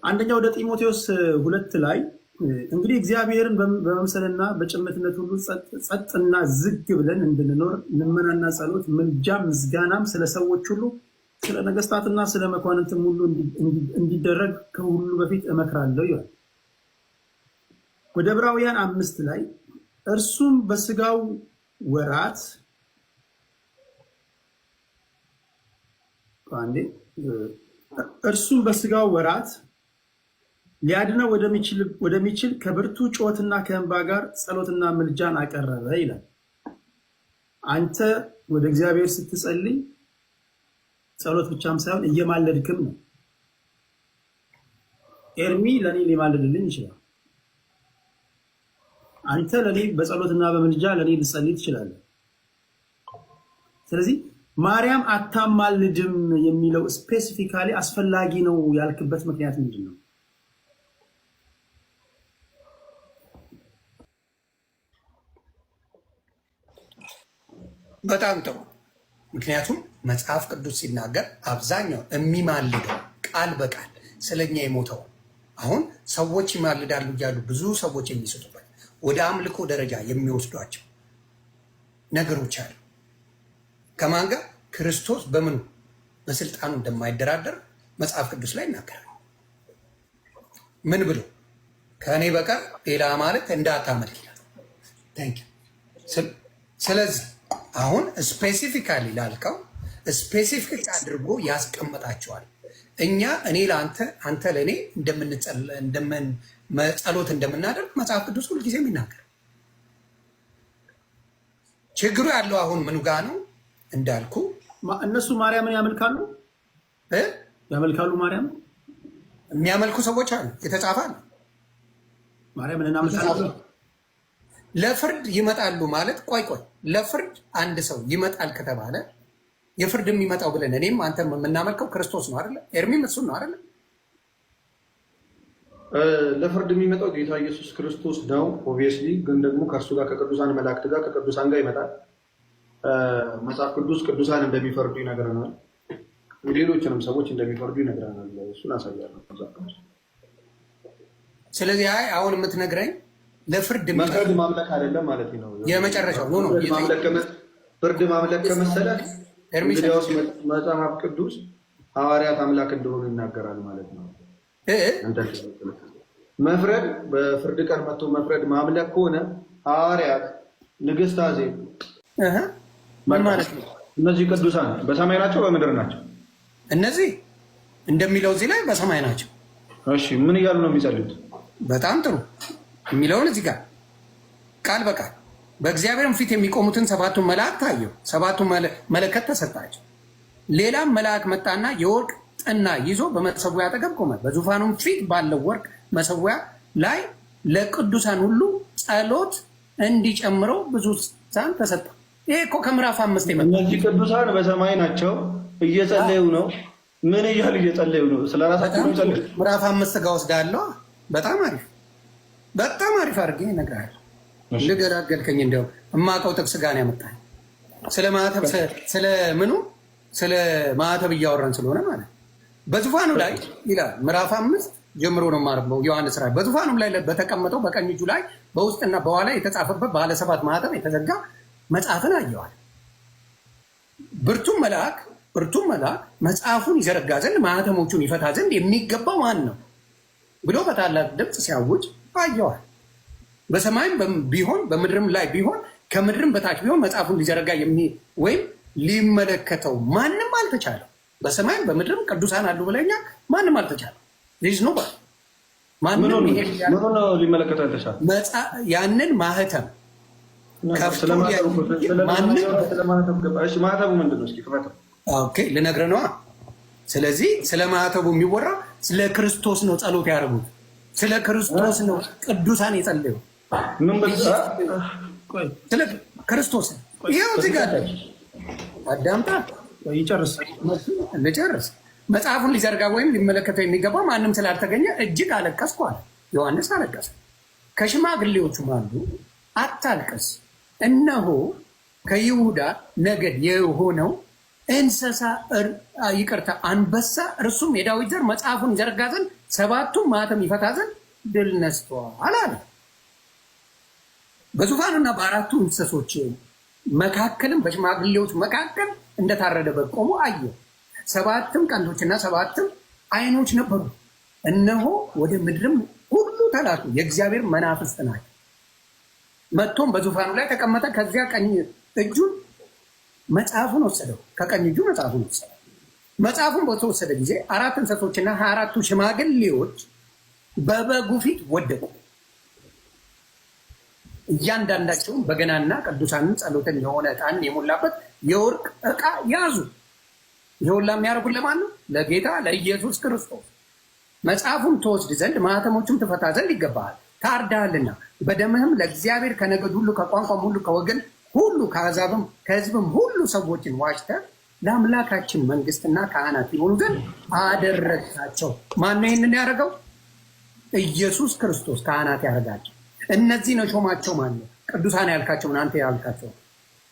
አንደኛ ወደ ጢሞቴዎስ 2 ላይ እንግዲህ እግዚአብሔርን በመምሰልና በጭምትነት ሁሉ ጸጥና ዝግ ብለን እንድንኖር ልመናና ጸሎት፣ ምልጃም ምስጋናም ስለ ሰዎች ሁሉ ስለ ነገስታትና ስለ መኳንንትም ሁሉ እንዲደረግ ከሁሉ በፊት እመክራለሁ ይላል። ወደ ዕብራውያን 5 ላይ እርሱም በስጋው ወራት ሊያድነው ወደሚችል ከብርቱ ጩኸትና ከእንባ ጋር ጸሎትና ምልጃን አቀረበ ይላል። አንተ ወደ እግዚአብሔር ስትጸልይ ጸሎት ብቻም ሳይሆን እየማለድክም ነው። ኤርሚ ለኔ ሊማልድልኝ ይችላል። አንተ ለኔ በጸሎትና በምልጃ ለኔ ልጸልይ ትችላለህ። ስለዚህ ማርያም አታማልድም የሚለው ስፔሲፊካሊ አስፈላጊ ነው ያልክበት ምክንያት ምንድን ነው? በጣም ጥሩ። ምክንያቱም መጽሐፍ ቅዱስ ሲናገር አብዛኛው የሚማልደው ቃል በቃል ስለኛ የሞተው አሁን ሰዎች ይማልዳሉ እያሉ ብዙ ሰዎች የሚስጡበት ወደ አምልኮ ደረጃ የሚወስዷቸው ነገሮች አሉ። ከማን ጋር? ክርስቶስ በምኑ በስልጣኑ እንደማይደራደር መጽሐፍ ቅዱስ ላይ ይናገራል። ምን ብሎ? ከእኔ በቀር ሌላ ማለት እንዳታመልክ ይላል። ስለዚህ አሁን ስፔሲፊካሊ ላልከው ስፔሲፊክ አድርጎ ያስቀምጣቸዋል። እኔ ለአንተ አንተ ለእኔ ጸሎት እንደምናደርግ መጽሐፍ ቅዱስ ሁልጊዜም ይናገር። ችግሩ ያለው አሁን ምኑ ጋ ነው እንዳልኩ እነሱ ማርያምን ያመልካሉ። ማርያም የሚያመልኩ ሰዎች አሉ። የተጻፈ ነው። ማርያምን እናመልካለን። ለፍርድ ይመጣሉ ማለት ቆይ ለፍርድ አንድ ሰው ይመጣል ከተባለ የፍርድ የሚመጣው ብለን እኔም አንተ የምናመልከው ክርስቶስ ነው አይደለ? ኤርሚም እሱን ነው አይደለ? ለፍርድ የሚመጣው ጌታ ኢየሱስ ክርስቶስ ነው። ኦብቪየስሊ ግን ደግሞ ከእርሱ ጋር ከቅዱሳን መላእክት ጋር ከቅዱሳን ጋር ይመጣል። መጽሐፍ ቅዱስ ቅዱሳን እንደሚፈርዱ ይነግረናል። ሌሎችንም ሰዎች እንደሚፈርዱ ይነግረናል። እሱን አሳያለሁ። ስለዚህ አሁን የምትነግረኝ ለፍርድ መፍረድ ማምለክ አይደለም ማለት ነው። የመጨረሻው ነው። ፍርድ ማምለክ ከመሰለህ እንግዲያውስ መጽሐፍ ቅዱስ ሐዋርያት አምላክ እንደሆኑ ይናገራል ማለት ነው። መፍረድ በፍርድ ቀን መጥቶ መፍረድ ማምለክ ከሆነ ሐዋርያት፣ ንግስት አዜብ ምን ማለት ነው? እነዚህ ቅዱሳን በሰማይ ናቸው በምድር ናቸው? እነዚህ እንደሚለው እዚህ ላይ በሰማይ ናቸው። እሺ ምን እያሉ ነው የሚጸልዩት? በጣም ጥሩ የሚለውን እዚህ ጋር ቃል በቃል በእግዚአብሔርም ፊት የሚቆሙትን 7ቱን መላእክት ታየው። 7ቱ መለከት ተሰጣቸው። ሌላም መልአክ መጣና የወርቅ ጥና ይዞ በመሰዊያ አጠገብ ቆመ። በዙፋኑም ፊት ባለው ወርቅ መሰዊያ ላይ ለቅዱሳን ሁሉ ጸሎት እንዲጨምረው ብዙ ሳን ተሰጠ። ይሄ እኮ ከምዕራፍ 5 የመጣ እነዚህ ቅዱሳን በሰማይ ናቸው፣ እየጸለዩ ነው። ምን እያሉ እየጸለዩ ነው? ስለራሳቸው ነው ጸለዩ። ምዕራፍ 5 ጋር ወስዳለሁ። በጣም አሪፍ አድርጌ እነግርሃለሁ። ልገላገልከኝ እንደው እማውቀው ጥቅስ ጋር ነው ያመጣኸኝ። ስለ ማዕተብ ስለ ማዕተብ እያወራን ስለሆነ ማለት በዙፋኑ ላይ ይላል ምዕራፍ 5 ጀምሮ ነው የማነበው። ዮሐንስ ራእይ በዙፋኑም ላይ በተቀመጠው በቀኝ እጁ ላይ በውስጥና በኋላ የተጻፈበት ባለ 7 ማዕተብ የተዘጋ መጽሐፍን አየዋል። ብርቱም መልአክ መጽሐፉን ይዘረጋ ዘንድ ማዕተሞቹን ይፈታ ዘንድ የሚገባው ማን ነው ብሎ በታላቅ ድምፅ ሲያውጅ አየዋል። በሰማይም ቢሆን በምድርም ላይ ቢሆን ከምድርም በታች ቢሆን መጽሐፉን ሊዘረጋ ወይም ሊመለከተው ማንም አልተቻለም። በሰማይም በምድርም ቅዱሳን አሉ ብለኛ ማንም አልተቻለም። ነው ማንም ሊመለከተው አልተቻለም። ያንን ማህተም ማህተቡ ምንድን ነው? እስኪ ክፈተው። ልነግርህ ነዋ። ስለዚህ ስለ ማህተቡ የሚወራ ስለ ክርስቶስ ነው። ጸሎት ያደረጉት ስለ ክርስቶስ ነው። ቅዱሳን የጸለዩ ስለ ክርስቶስ ነው። ይኸው እዚህ ጋር አዳምጣ ልጨርስ። መጽሐፉን ሊዘርጋ ወይም ሊመለከተው የሚገባ ማንም ስላልተገኘ እጅግ አለቀስኩ አለ ዮሐንስ። አለቀሰ። ከሽማግሌዎቹም አንዱ አታልቅስ፣ እነሆ ከይሁዳ ነገድ የሆነው አንበሳ እርሱም የዳዊት ዘር መጽሐፉን ይዘረጋ ዘንድ 7ቱን ማኅተም ይፈታ ዘንድ ድል ነስቷል አለ። በዙፋኑና በአራቱ እንስሶች መካከልም በሽማግሌዎች መካከል እንደታረደ በግ ቆሞ አየሁ። 7 ቀንዶችና 7 ዓይኖች ነበሩ። እነሆ ወደ ምድርም ሁሉ ተላኩ። የእግዚአብሔር መናፍስት ናቸው። መጥቶም በዙፋኑ ላይ ተቀመጠ። ከዚያ ቀኝ እጁን መጽሐፉን ወሰደው። ከቀኝ እጁ መጽሐፉን ወሰደው። መጽሐፉን በተወሰደ ጊዜ 4 እንስሶችና 24ቱ ሽማግሌዎች በበጉ ፊት ወደቁ። እያንዳንዳቸውን በገናና ቅዱሳንን ጸሎትን የሆነ ዕጣን የሞላበት የወርቅ ዕቃ ያዙ። ይኸውላ የሚያደርጉት ለማን ነው? ለጌታ ለኢየሱስ ክርስቶስ። መጽሐፉን ትወስድ ዘንድ ማኅተሞቹም ትፈታ ዘንድ ይገባሃል፣ ታርዳሃልና በደምህም ለእግዚአብሔር ከነገድ ሁሉ ከቋንቋም ሁሉ ከወገን ሁሉ ከአሕዛብም ከሕዝብም ሁሉ ሰዎችን ዋጅተህ ለአምላካችን መንግስትና ካህናት የሆኑ ዘንድ አደረግታቸው። ማነው ይህንን ያደረገው? ኢየሱስ ክርስቶስ ካህናት ያደረጋቸው። እነዚህ ነው ሾማቸው። ማን ነው? ቅዱሳን ያልካቸውን አንተ ያልካቸው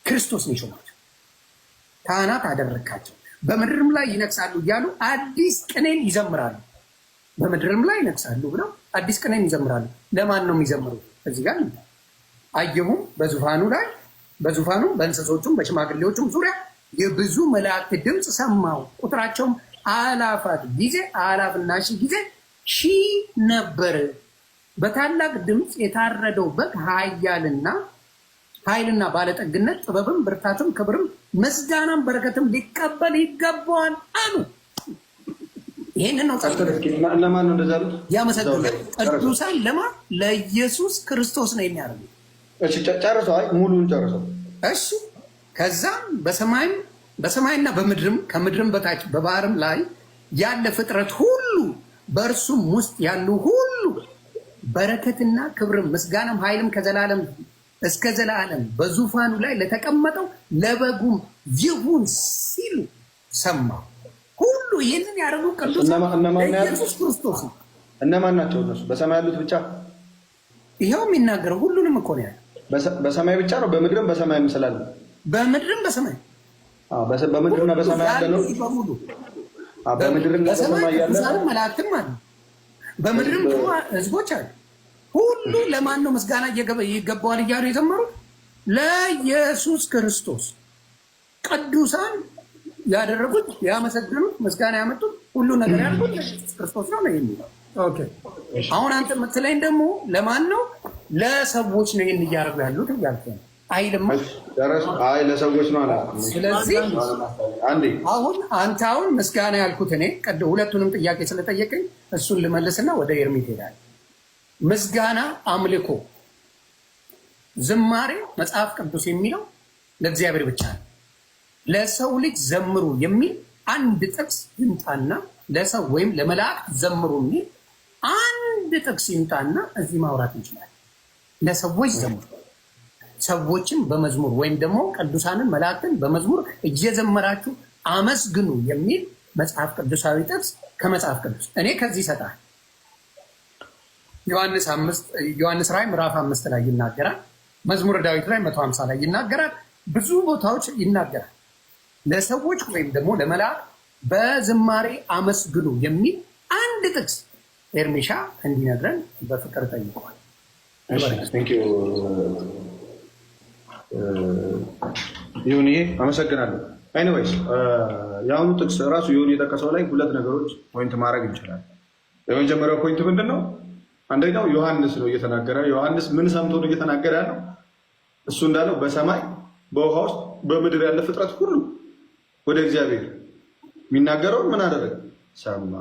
ክርስቶስ ነው ሾማቸው። ካህናት አደረግካቸው። በምድርም ላይ ይነግሳሉ እያሉ አዲስ ቅኔን ይዘምራሉ። በምድርም ላይ ይነግሳሉ ብለው አዲስ ቅኔን ይዘምራሉ። ለማን ነው የሚዘምሩት? እዚህ ጋር አየሁም በዙፋኑ በእንስሶቹም በሽማግሌዎቹም ዙሪያ የብዙ መላእክት ድምፅ ሰማሁ። ቁጥራቸውም አላፍና ሺህ ጊዜ ሺህ ነበር። በታላቅ ድምፅ የታረደው በግ ኃይልና ባለጠግነት፣ ጥበብም፣ ብርታትም፣ ክብርም፣ ምስጋናም፣ በረከትም ሊቀበል ይገባዋል አሉ። ይህንን ነው ለማን ነው እንደዛ ያሉት? ያመሰግናል። ቅዱሳን ለማን? ለኢየሱስ ክርስቶስ ነው የሚያደርጉት። እሺ ጨርሰው። ሙሉን ጨርሰው። እሺ ከዛም በሰማይና በምድርም ከምድርም በታች በባህርም ላይ ያለ ፍጥረት ሁሉ በእርሱም ውስጥ ያሉ ሁሉ በረከትና ክብርም ምስጋናም ኃይልም ከዘላለም እስከ ዘላለም በዙፋኑ ላይ ለተቀመጠው ለበጉም ይሁን ሲሉ ሰማሁ። ሁሉ ይህንን ያደረጉ ቅዱሳን ኢየሱስ ክርስቶስ ነው። እነማን ናቸው እነሱ? በሰማይ ያሉት ብቻ? ይኸው የሚናገረው ሁሉንም እኮ ነው ያለው። በሰማይ ብቻ ነው? በምድርም በሰማይ ምስላለ? በምድርም በሰማይ በምድርና በሰማይ ያለ ነው። በምድርና በሰማይ ያለ ነው። መላእክትም አሉ። በምድርም ደግሞ ህዝቦች አሉ። ሁሉ ለማን ነው ምስጋና ይገባዋል እያሉ የዘመሩት? ለኢየሱስ ክርስቶስ። ቅዱሳን ያደረጉት ያመሰግኑት፣ ምስጋና ያመጡት፣ ሁሉ ነገር ያልኩት ለኢየሱስ ክርስቶስ ነው ነው የሚለው። ኦኬ አሁን አንተ የምትለኝ ደግሞ ለማን ነው? ለሰዎች ነው ይህን እያደረጉ ያሉት እያልኩ ነው። አይልማ ለሰዎች ነው አላ። ስለዚህ አሁን ምስጋና ያልኩት እኔ ሁለቱንም ጥያቄ ስለጠየቀኝ እሱን ልመልስና ወደ ኤርሚት ሄዳል። ምስጋና፣ አምልኮ፣ ዝማሬ መጽሐፍ ቅዱስ የሚለው ለእግዚአብሔር ብቻ ነው። ለሰው ልጅ ዘምሩ የሚል አንድ ጥቅስ ይምጣና ለሰው ወይም ለመላእክት ዘምሩ የሚል አንድ ጥቅስ ይምጣና እዚህ ማውራት እንችላለን። ለሰዎች ዘምሩ። ሰዎችን በመዝሙር ወይም ደግሞ ቅዱሳንን መላእክትን በመዝሙር እየዘመራችሁ አመስግኑ የሚል መጽሐፍ ቅዱሳዊ ጥቅስ ከመጽሐፍ ቅዱስ እኔ ከዚህ ይሰጣል። ዮሐንስ ራዕይ ምዕራፍ 5 ላይ ይናገራል። መዝሙረ ዳዊት ላይ 150 ላይ ይናገራል። ብዙ ቦታዎች ይናገራል። ለሰዎች ወይም ደግሞ ለመላእክት በዝማሬ አመስግኑ የሚል አንድ ጥቅስ ኤርሚሻ እንዲነግረን በፍቅር ጠይቀዋል። ይሁን ይሄ አመሰግናለሁ። ኤኒዌይስ የአሁኑ ጥቅስ ራሱ ይሁን የጠቀሰው ላይ ሁለት ነገሮች ፖይንት ማድረግ እንችላለን። የመጀመሪያው ፖይንት ምንድን ነው? አንደኛው ዮሐንስ ነው እየተናገረ። ዮሐንስ ምን ሰምቶ ነው እየተናገረ ያለው? እሱ እንዳለው በሰማይ በውሃ ውስጥ በምድር ያለ ፍጥረት ሁሉ ወደ እግዚአብሔር የሚናገረውን ምን አደረገ? ሰማ።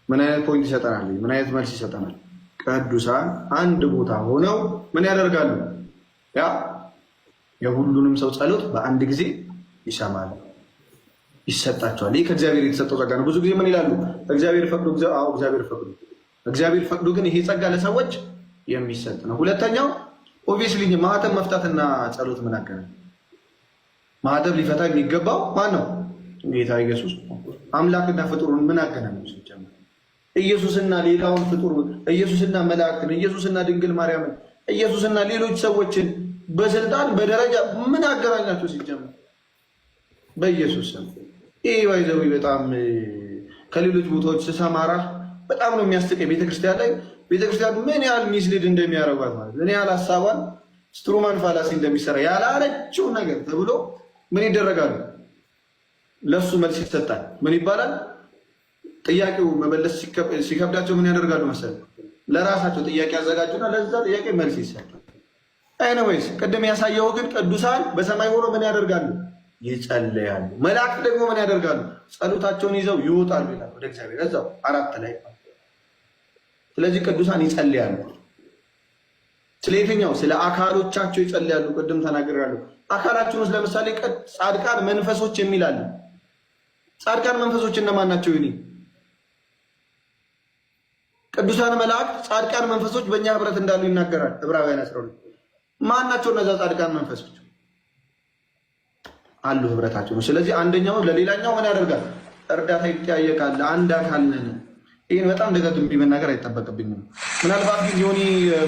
ምን አይነት ፖይንት ይሰጠናል? ምን አይነት መልስ ይሰጠናል? ቅዱሳን አንድ ቦታ ሆነው ምን ያደርጋሉ? ያ የሁሉንም ሰው ጸሎት በአንድ ጊዜ ይሰማል፣ ይሰጣቸዋል። ይህ ከእግዚአብሔር የተሰጠው ጸጋ ነው። ብዙ ጊዜ ምን ይላሉ? እግዚአብሔር ፈቅዶ፣ እግዚአብሔር ፈቅዶ፣ ግን ይሄ ጸጋ ለሰዎች የሚሰጥ ነው። ሁለተኛው ኦብቪየስሊ ማህተም መፍታትና ጸሎት ምን አገናኝ? ማህተም ሊፈታ የሚገባው ማን ነው? ጌታ ኢየሱስ። አምላክና ፍጡሩን ምን አገናኘው? ሲጀምር ኢየሱስና ሌላውን ፍጡር፣ ኢየሱስና መላእክትን፣ ኢየሱስና ድንግል ማርያምን፣ ኢየሱስና ሌሎች ሰዎችን በስልጣን በደረጃ ምን አገናኛቸው? ሲጀምር በኢየሱስ ስም። ይህ ባይዘዊ በጣም ከሌሎች ቦታዎች ስሰማራ በጣም ነው የሚያስቀኝ። ቤተክርስቲያን ላይ ቤተክርስቲያን ምን ያህል ሚስሊድ እንደሚያደርጓት ማለት ምን ያህል ሀሳቧን ስትሩማን ፋላሲ እንደሚሰራ ያላለችው ነገር ተብሎ ምን ይደረጋሉ? ለሱ መልስ ይሰጣል። ምን ይባላል? ጥያቄው መመለስ ሲከብዳቸው ምን ያደርጋሉ መሰለህ? ለራሳቸው ጥያቄ ያዘጋጁና ለዛ ጥያቄ መልስ ይሰጣል። ኤኒዌይስ ቅድም ያሳየው ግን ቅዱሳን በሰማይ ሆኖ ምን ያደርጋሉ? ይጸልያሉ። መላእክት ደግሞ ምን ያደርጋሉ? ጸሎታቸውን ይዘው ይወጣሉ ይላል ወደ እግዚአብሔር እዛው 4 ላይ። ስለዚህ ቅዱሳን ይጸልያሉ። ስለ የትኛው? ስለ አካሎቻቸው ይጸልያሉ። ቅድም ተናግሬያለሁ። አካላችን ውስጥ ለምሳሌ ጻድቃን መንፈሶች የሚል አለ። ጻድቃን መንፈሶች እነማን ናቸው? ይኔ ቅዱሳን መላእክት ጻድቃን መንፈሶች በእኛ ህብረት እንዳሉ ይናገራል ዕብራውያን 12። ማን ናቸው እነዛ ጻድቃን መንፈሶች? አሉ ህብረታቸው ነው። ስለዚህ አንደኛው ለሌላኛው ምን ያደርጋል? እርዳታ ይጠያየቃል። አንድ አካል ነን። ይህን በጣም ደጋግሜ መናገር አይጠበቅብኝም። ምናልባት ግን ዮኒ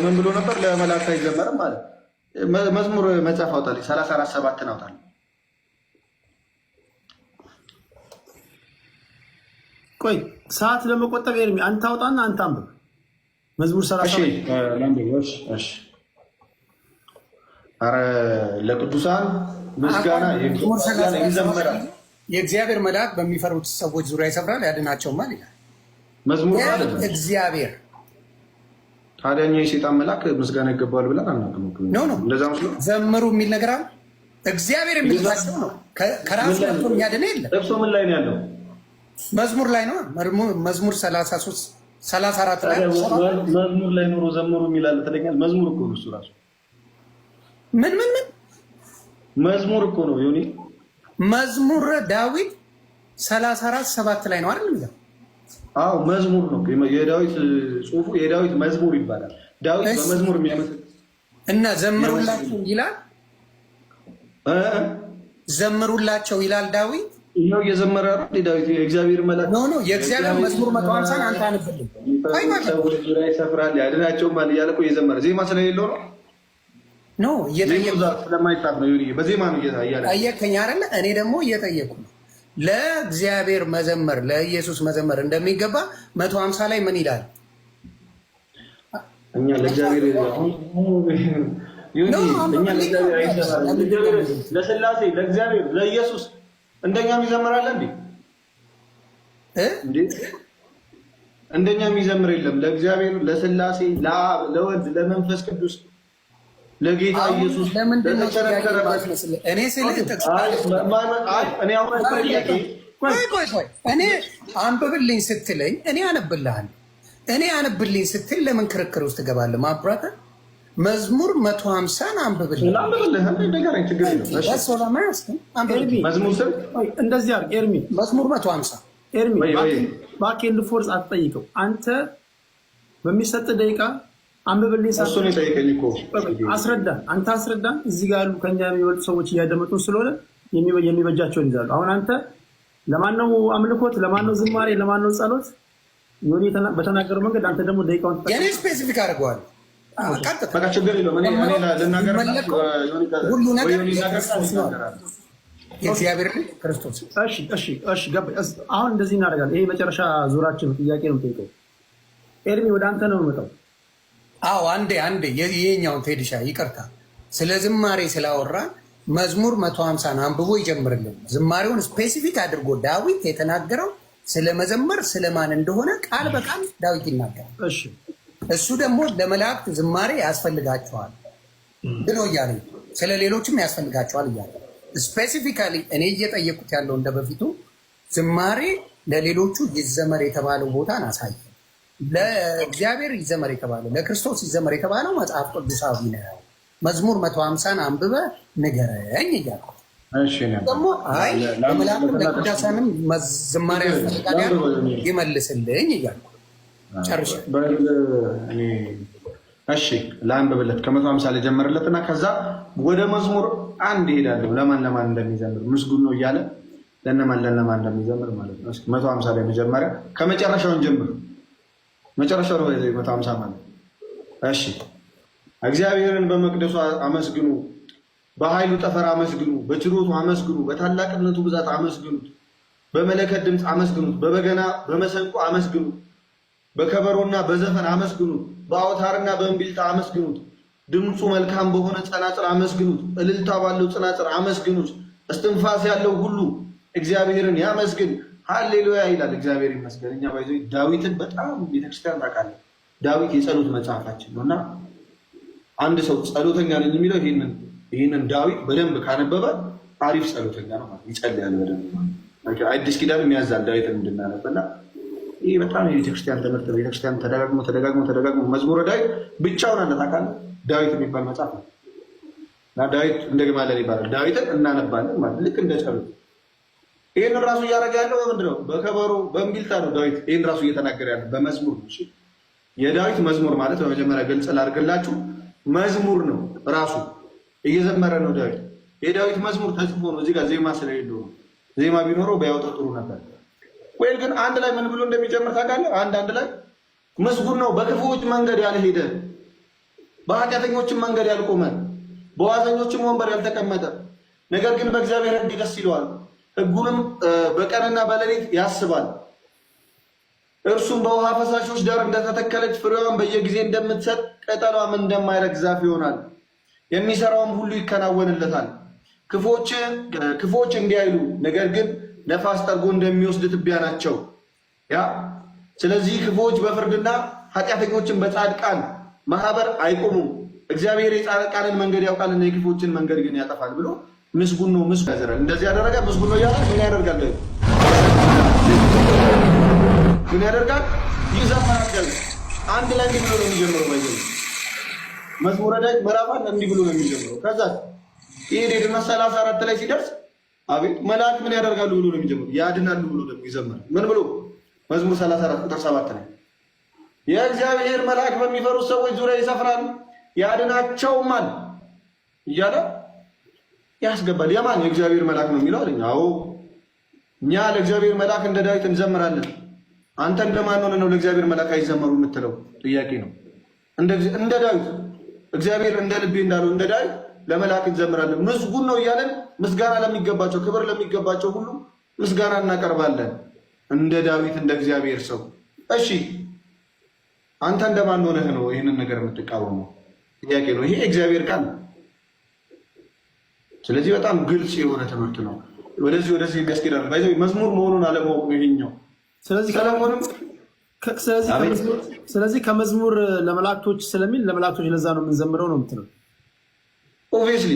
ምን ብሎ ነበር? ለመላእክት አይዘመርም ማለት መዝሙር መጽሐፍ አውጣልኝ 34:7 አውጣልኝ። ቆይ ሰዓት ለመቆጠብ ኤርሚ አንተ አውጣና አንተ አንብብ። መዝሙር 30 አረ ለቅዱሳን ምስጋና ይዘመራል። የእግዚአብሔር መልአክ በሚፈሩት ሰዎች ዙሪያ ይሰፍራል ያድናቸውማል ይላል መዝሙር ማለት ነው። እግዚአብሔር ታዲያ እኛ የሴጣን መልአክ ምስጋና ይገባዋል ብለን አናውቅም። እንደዛ መስሎ ዘምሩ የሚል ነገር አለ። እግዚአብሔር የሚልባቸው ነው። ከራሱ ወጥቶ የሚያድን የለም። እርሶ ምን ላይ ነው ያለው? መዝሙር ላይ ነው። መዝሙር 34 ላይ መዝሙር ላይ ኑሮ ዘምሩ የሚላል ትለኛል። መዝሙር እኮ ነው እሱ ራሱ። ምን መዝሙር እኮ ነው ዮኒ። መዝሙር ዳዊት 34:7 ላይ ነው አይደል የሚለው? አዎ መዝሙር ነው። የዳዊት ጽሑፉ የዳዊት መዝሙር ይባላል። ዳዊት በመዝሙር የሚያመሰግን እና ዘምሩላቸው ይላል። ዘምሩላቸው ይላል ዳዊት። ይሄው እየዘመረ አይደል ዳዊት? የእግዚአብሔር መልአክ ኖ የእግዚአብሔር መዝሙር 150 አንተ አንብልኝ። አይ ማለት ሰዎች ላይ ይሰፍራል ያድናቸውማል እያለ እኮ እየዘመረ ዜማ ስለሌለው ነው። ኖ እየጠየቁ ስለማይጣፍ ነው ዮኒ። በዜማ ነው እያለ ጠየቀኝ አይደለ? እኔ ደግሞ እየጠየቁ ነው። ለእግዚአብሔር መዘመር ለኢየሱስ መዘመር እንደሚገባ 150 ላይ ምን ይላል? እኛ ለእግዚአብሔር ለስላሴ ለእግዚአብሔር ለኢየሱስ እንደኛም ይዘምራል እንዴ? እንደኛ የሚዘምር የለም። ለእግዚአብሔር ለስላሴ ለአብ ለወልድ ለመንፈስ ቅዱስ ለጌታ ኢየሱስ ለተከረከረበት እኔ እኔ አንብብልኝ ስትለኝ እኔ አነብልሃለሁ። እኔ አንብልኝ ስትል ለምን ክርክር ውስጥ ትገባለህ? ማብራተ መዝሙር 150 አንብብልኝ። እንደዚህ አድርግ ኤርሚ። መዝሙር 150 ኤርሚ ባክ ኤንድ ፎርስ አትጠይቀው። አንተ በሚሰጥ ደቂቃ አንብብልኝ። እሱን የጠየቀኝ እኮ አስረዳን፣ አንተ አስረዳን። እዚህ ጋር ያሉ ከኛ የሚበልጡ ሰዎች እያደመጡ ስለሆነ የሚበጃቸውን ይዛሉ። አሁን አንተ ለማነው አምልኮት፣ ለማነው ዝማሬ፣ ለማነው ጸሎት ዮኒ በተናገረው መንገድ አንተ ደግሞ ደቂቃውን የኔ ስፔሲፊክ አድርገዋል። በቃ ችግር የለውም። እኔ ልናገር ሁሉ ነገር የእግዚአብሔር ልጅ ክርስቶስ። እሺ ገባኝ። አሁን እንደዚህ እናደርጋለን። ይሄ መጨረሻ ዙራችን ጥያቄ ነው የምጠይቀው። ኤርሚ ወደ አንተ ነው የምመጣው። አዎ አንዴ ይሄኛውን ቴዲሻ ይቅርታ፣ ስለ ዝማሬ ስላወራ መዝሙር 150 አንብቦ ይጀምርልን። ዝማሬውን ስፔሲፊክ አድርጎ ዳዊት የተናገረው ስለ መዘመር ስለማን እንደሆነ ቃል በቃል ዳዊት ይናገራል። እሱ ደግሞ ለመላእክት ዝማሬ ያስፈልጋቸዋል ብሎ እያለ ስለ ሌሎችም ያስፈልጋቸዋል እያለ ስፔሲፊካሊ እኔ እየጠየቁት ያለው እንደ በፊቱ ዝማሬ ለሌሎቹ ይዘመር የተባለው ቦታን አሳየ። ለእግዚአብሔር ይዘመር የተባለው ለክርስቶስ ይዘመር የተባለው መጽሐፍ ቅዱሳዊ ነው። መዝሙር 150 አንብበ ንገረኝ እያልኩ ደግሞ አይ ለመላእክት ለቅዱሳንም ዝማሬ ያስፈልጋል ይመልስልኝ እያልኩ ጨርሼ እሺ ለአንብብለት ከ150 ልጀምርለትና ከዛ ወደ መዝሙር አንድ ይሄዳለሁ። ለማን እንደሚዘምር ምስጉን ነው እያለ ለነማን እንደሚዘምር ማለት ነው። እስኪ 150 ላይ መጀመሪያ ከመጨረሻውን ጀምር። መጨረሻው ነው 150 ማለት። እሺ እግዚአብሔርን በመቅደሱ አመስግኑ፣ በኃይሉ ጠፈር አመስግኑ፣ በችሎቱ አመስግኑ፣ በታላቅነቱ ብዛት አመስግኑት፣ በመለከት ድምፅ አመስግኑት፣ በበገና በመሰንቆ አመስግኑት፣ በከበሮና በዘፈን አመስግኑት፣ በአውታርና በእምቢልታ አመስግኑት፣ ድምፁ መልካም በሆነ ጸናጽል አመስግኑት፣ እልልታ ባለው ጸናጽል አመስግኑት፣ እስትንፋስ ያለው ሁሉ እግዚአብሔርን ያመስግን፣ ሃሌሉያ ይላል። እግዚአብሔር ይመስገን። እኛ ባይዞ ዳዊትን በጣም ቤተክርስቲያን ታውቃለህ። ዳዊት የጸሎት መጽሐፋችን ነው እና አንድ ሰው ጸሎተኛ ነኝ የሚለው ይህንን ዳዊት በደንብ ካነበበ አሪፍ ጸሎተኛ ነው ማለት ይጸልያል በደንብ። አዲስ ኪዳን የሚያዛል ዳዊትን እንድናነበና ይህ በጣም የቤተክርስቲያን ትምህርት ቤተክርስቲያን ተደጋግሞ መዝሙረ ዳዊት ብቻውን አለ ታውቃለህ። ዳዊት የሚባል መጽሐፍ ነው እና ዳዊት እንደግማለን ይባላል። ዳዊትን እናነባለን ማለት ልክ እንደ ጸሎት። ይህን ራሱ እያደረገ ያለው በምንድን ነው? በከበሮ በእምቢልታ ነው። ዳዊት ይህን ራሱ እየተናገረ ያለው በመዝሙር ነው። የዳዊት መዝሙር ማለት በመጀመሪያ ግልጽ ላድርግላችሁ፣ መዝሙር ነው። ራሱ እየዘመረ ነው ዳዊት። የዳዊት መዝሙር ተጽፎ ነው። እዚህ ጋር ዜማ ስለሌለው ነው። ዜማ ቢኖረው ቢያወጣው ጥሩ ነበር። ወይ ግን አንድ ላይ ምን ብሎ እንደሚጀምር ታውቃለህ? አንድ ላይ ምስጉን ነው በክፉዎች መንገድ ያልሄደ፣ በኃጢአተኞችም መንገድ ያልቆመ፣ በዋዘኞችም ወንበር ያልተቀመጠ፣ ነገር ግን በእግዚአብሔር ሕግ ደስ ይለዋል፣ ሕጉንም በቀንና በሌሊት ያስባል። እርሱም በውሃ ፈሳሾች ዳር እንደተተከለች ፍሬዋን በየጊዜ እንደምትሰጥ ቅጠሏም እንደማይረግፍ ዛፍ ይሆናል። የሚሰራውም ሁሉ ይከናወንለታል። ክፎች እንዲህ አይሉ፣ ነገር ግን ነፋስ ጠርጎ እንደሚወስድ ትቢያ ናቸው። ስለዚህ ክፎች በፍርድና ኃጢአተኞችን በጻድቃን ማህበር አይቆሙም። እግዚአብሔር የጻድቃንን መንገድ ያውቃልና የክፎችን መንገድ ግን ያጠፋል ብሎ ምስጉን ነው እንደዚህ ያደረገ ምስጉን ነው እያለ ምን ያደርጋል? ምን ያደርጋል? ይዘምራል። አንድ ላይ እንዲህ ብሎ ነው የሚጀምረው። መዝሙረ ዳዊት ምዕራፍ አንድ እንዲህ ብሎ ነው የሚጀምረው። ከዛ ይሄ ሄድና 34 ላይ ሲደርስ አቤት መላእክት ምን ያደርጋሉ ብሎ ነው የሚጀምረው። ያድናሉ ብሎ ደግሞ ይዘምራል። ምን ብሎ? መዝሙር 34 ቁጥር 7 ላይ የእግዚአብሔር መልአክ በሚፈሩት ሰዎች ዙሪያ ይሰፍራል ያድናቸውማል እያለ ያስገባል። የማን? የእግዚአብሔር መልአክ ነው የሚለው አለኝ። አዎ እኛ ለእግዚአብሔር መልአክ እንደ ዳዊት እንዘምራለን። አንተ እንደማን ሆነህ ነው ለእግዚአብሔር መልአክ አይዘመሩ የምትለው? ጥያቄ ነው። እንደ ዳዊት እግዚአብሔር እንደ ልቤ እንዳለው እንደ ዳዊት ለመልአክ እንዘምራለን። ምስጉን ነው እያለን ምስጋና ለሚገባቸው ክብር ለሚገባቸው ሁሉ ምስጋና እናቀርባለን። እንደ ዳዊት እንደ እግዚአብሔር ሰው። እሺ አንተ እንደማን ሆነህ ነው ይህንን ነገር የምትቃወመው? ጥያቄ ነው። ይሄ እግዚአብሔር ቃል ነው። ስለዚህ በጣም ግልጽ የሆነ ትምህርት ነው። ወደዚህ የሚያስኬዳል ባይዘው መዝሙር መሆኑን አለማወቅ ነው ይሄኛው። ስለዚህ ከመዝሙር ለመላእክቶች ስለሚል ለመላእክቶች ለዛ ነው የምንዘምረው ነው የምትለው? ኦብቪየስሊ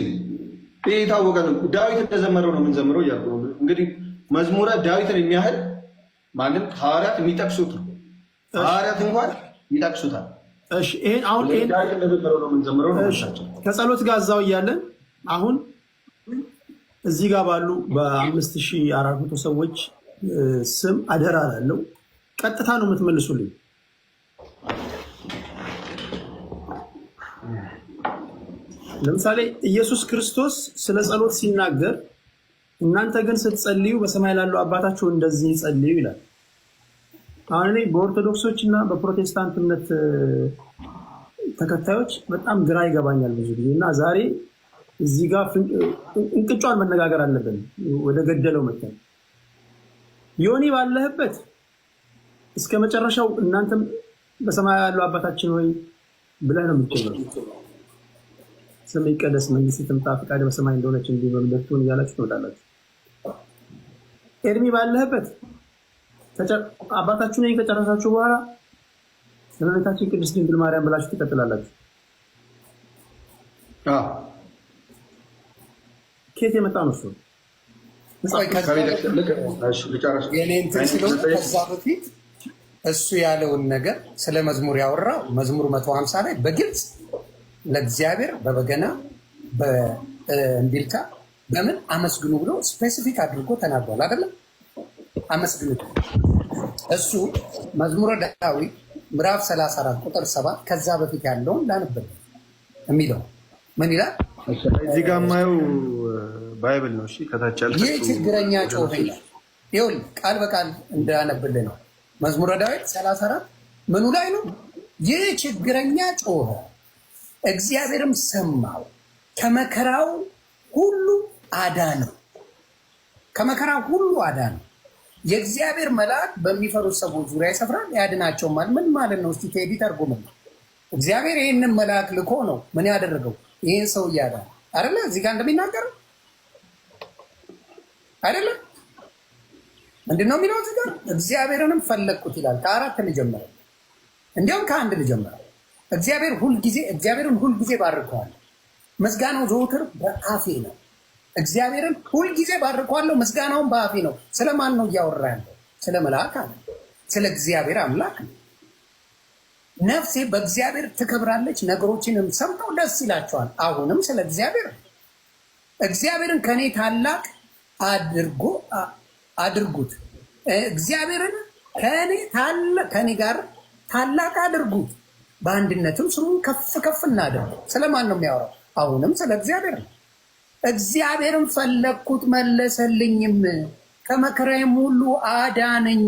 ይሄ የታወቀ ነው። ዳዊት እንደዘመረው ነው የምንዘምረው እያልኩ ነው። እንግዲህ መዝሙረ ዳዊትን የሚያህል ማንም ሐዋርያት የሚጠቅሱት ነው። ሐዋርያት እንኳን ይጠቅሱታል። እሺ ይሄን አሁን ዳዊት እንደዘመረው ነው የምንዘምረው ነው። ከጸሎት ጋር እዛው እያለን አሁን እዚህ ጋር ባሉ በ5400 ሰዎች ስም አደራ ላለው ቀጥታ ነው የምትመልሱልኝ። ለምሳሌ ኢየሱስ ክርስቶስ ስለ ጸሎት ሲናገር እናንተ ግን ስትጸልዩ በሰማይ ላለው አባታችሁ እንደዚህ ጸልዩ ይላል። አሁን እኔ በኦርቶዶክሶች እና በፕሮቴስታንት እምነት ተከታዮች በጣም ግራ ይገባኛል ብዙ ጊዜ እና ዛሬ እዚህ ጋር እንቅጯን መነጋገር አለብን። ወደ ገደለው መተን ዮኒ ባለህበት እስከ መጨረሻው እናንተም በሰማይ ያለው አባታችን ሆይ ብለህ ነው የምትጀምረው። ስምህ ይቀደስ፣ መንግስትህ ትምጣ፣ ፈቃድህ በሰማይ እንደሆነች እንዲሁ በምድር ትሁን እያላችሁ ትወጣላችሁ። ኤርሚ ባለህበት አባታችሁ ነኝ ከጨረሳችሁ በኋላ እመቤታችን ቅድስት ድንግል ማርያም ብላችሁ ትቀጥላላችሁ። ከየት የመጣ ነው እሱ? ከዛ በፊት እሱ ያለውን ነገር ስለ መዝሙር ያወራው መዝሙር 150 ላይ በግልጽ ለእግዚአብሔር በበገና በእንቢልታ በምን አመስግኑ ብሎ ስፔሲፊክ አድርጎ ተናግሯል። አይደለም አመስግኑት። እሱ መዝሙረ ዳዊት ምዕራፍ 34 ቁጥር 7 ከዛ በፊት ያለውን ላንብብ የሚለው ምን ይላል? እዚህ ጋር የማየው ባይብል ነው። እሺ ከታች ያለ ይህ ችግረኛ ጮኸ ይላል። ይኸውልህ ቃል በቃል እንዳነብልህ ነው። መዝሙረ ዳዊት 34 ምኑ ላይ ነው? ይህ ችግረኛ ጮኸ፣ እግዚአብሔርም ሰማው፣ ከመከራው ሁሉ አዳነው። ከመከራው ሁሉ አዳነው። የእግዚአብሔር መልአክ በሚፈሩት ሰዎች ዙሪያ ይሰፍራል ያድናቸውማል። ምን ማለት ነው? እስቲ ቴዲ ተርጉምልኝ። እግዚአብሔር ይህንን መልአክ ልኮ ነው ምን ያደረገው? ይህን ሰው እያዳነ አይደለ? እዚህ ጋር እንደሚናገረው አይደለ? ምንድን ነው የሚለው እዚህ ጋር? እግዚአብሔርንም ፈለግኩት ይላል። ከአራት ልጀምረው፣ እንዲያውም ከአንድ ልጀምረው። እግዚአብሔርን ሁልጊዜ ባርከዋለሁ፣ ምስጋናው ዘወትር በአፌ ነው። እግዚአብሔርን ሁልጊዜ ባርከዋለሁ፣ ምስጋናውን በአፌ ነው። ስለማን ነው እያወራ ያለው? ስለ መልአክ አለ፣ ስለ እግዚአብሔር አምላክ ነው። ነፍሴ በእግዚአብሔር ትከብራለች፣ ነገሮችንም ሰምተው ደስ ይላቸዋል። አሁንም ስለ እግዚአብሔርን ከኔ ታላቅ አድርጉት። እግዚአብሔርን ከኔ ጋር ታላቅ አድርጉት፣ በአንድነትም ስሙን ከፍ ከፍ እናድርግ። ስለማን ነው የሚያወራው? አሁንም ስለ እግዚአብሔር ነው። እግዚአብሔርን ፈለግኩት መለሰልኝም፣ ከመከራዬም ሁሉ አዳነኝ።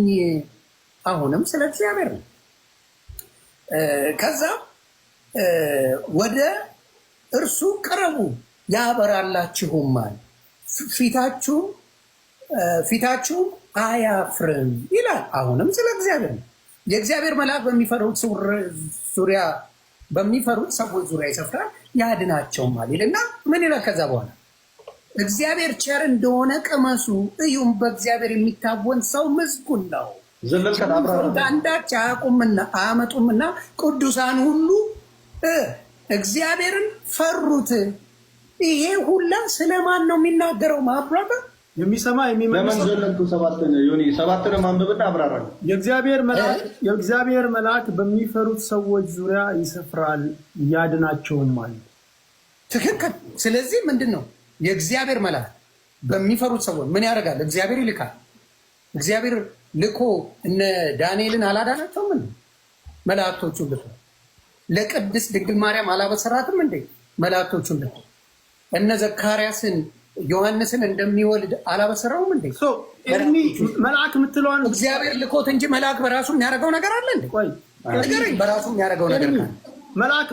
አሁንም ስለ እግዚአብሔር ነው። ከዛ ወደ እርሱ ቅረቡ ያበራላችሁማል፣ ፊታችሁም አያፍርም ይላል። አሁንም ስለ እግዚአብሔር ነው። የእግዚአብሔር መልአክ በሚፈሩት ሰዎች ዙሪያ ይሰፍራል ያድናቸውማል ይልና ምን ይላል? ከዛ በኋላ እግዚአብሔር ቸር እንደሆነ ቅመሱ እዩም፣ በእግዚአብሔር የሚታወን ሰው ምስጉን ነው። አንዳች አያመጡምና ቅዱሳን ሁሉ እግዚአብሔርን ፈሩት። ይሄ ሁላ ስለማን ነው የሚናገረው? ማብራራ የሚሰማ የሚመልስ ሰባትን ማንበብና አብራራ። የእግዚአብሔር መልአክ በሚፈሩት ሰዎች ዙሪያ ይሰፍራል ያድናቸውማል። ትክክል። ስለዚህ ምንድን ነው የእግዚአብሔር መልአክ በሚፈሩት ሰዎች ምን ያደርጋል? እግዚአብሔር ይልካል። እግዚአብሔር ልኮ እነ ዳንኤልን አላዳናቸውም እንዴ? መላእክቶቹን ልኮ ለቅድስት ድንግል ማርያም አላበሰራትም እንዴ? መላእክቶቹን ልኮ እነ ዘካርያስን ዮሐንስን እንደሚወልድ አላበሰራውም እንዴ? መልአክ የምትለዋን እግዚአብሔር ልኮት እንጂ መልአክ በራሱ የሚያደርገው ነገር አለ እንዴ? ንገረኝ። በራሱ የሚያደርገው ነገር ካለ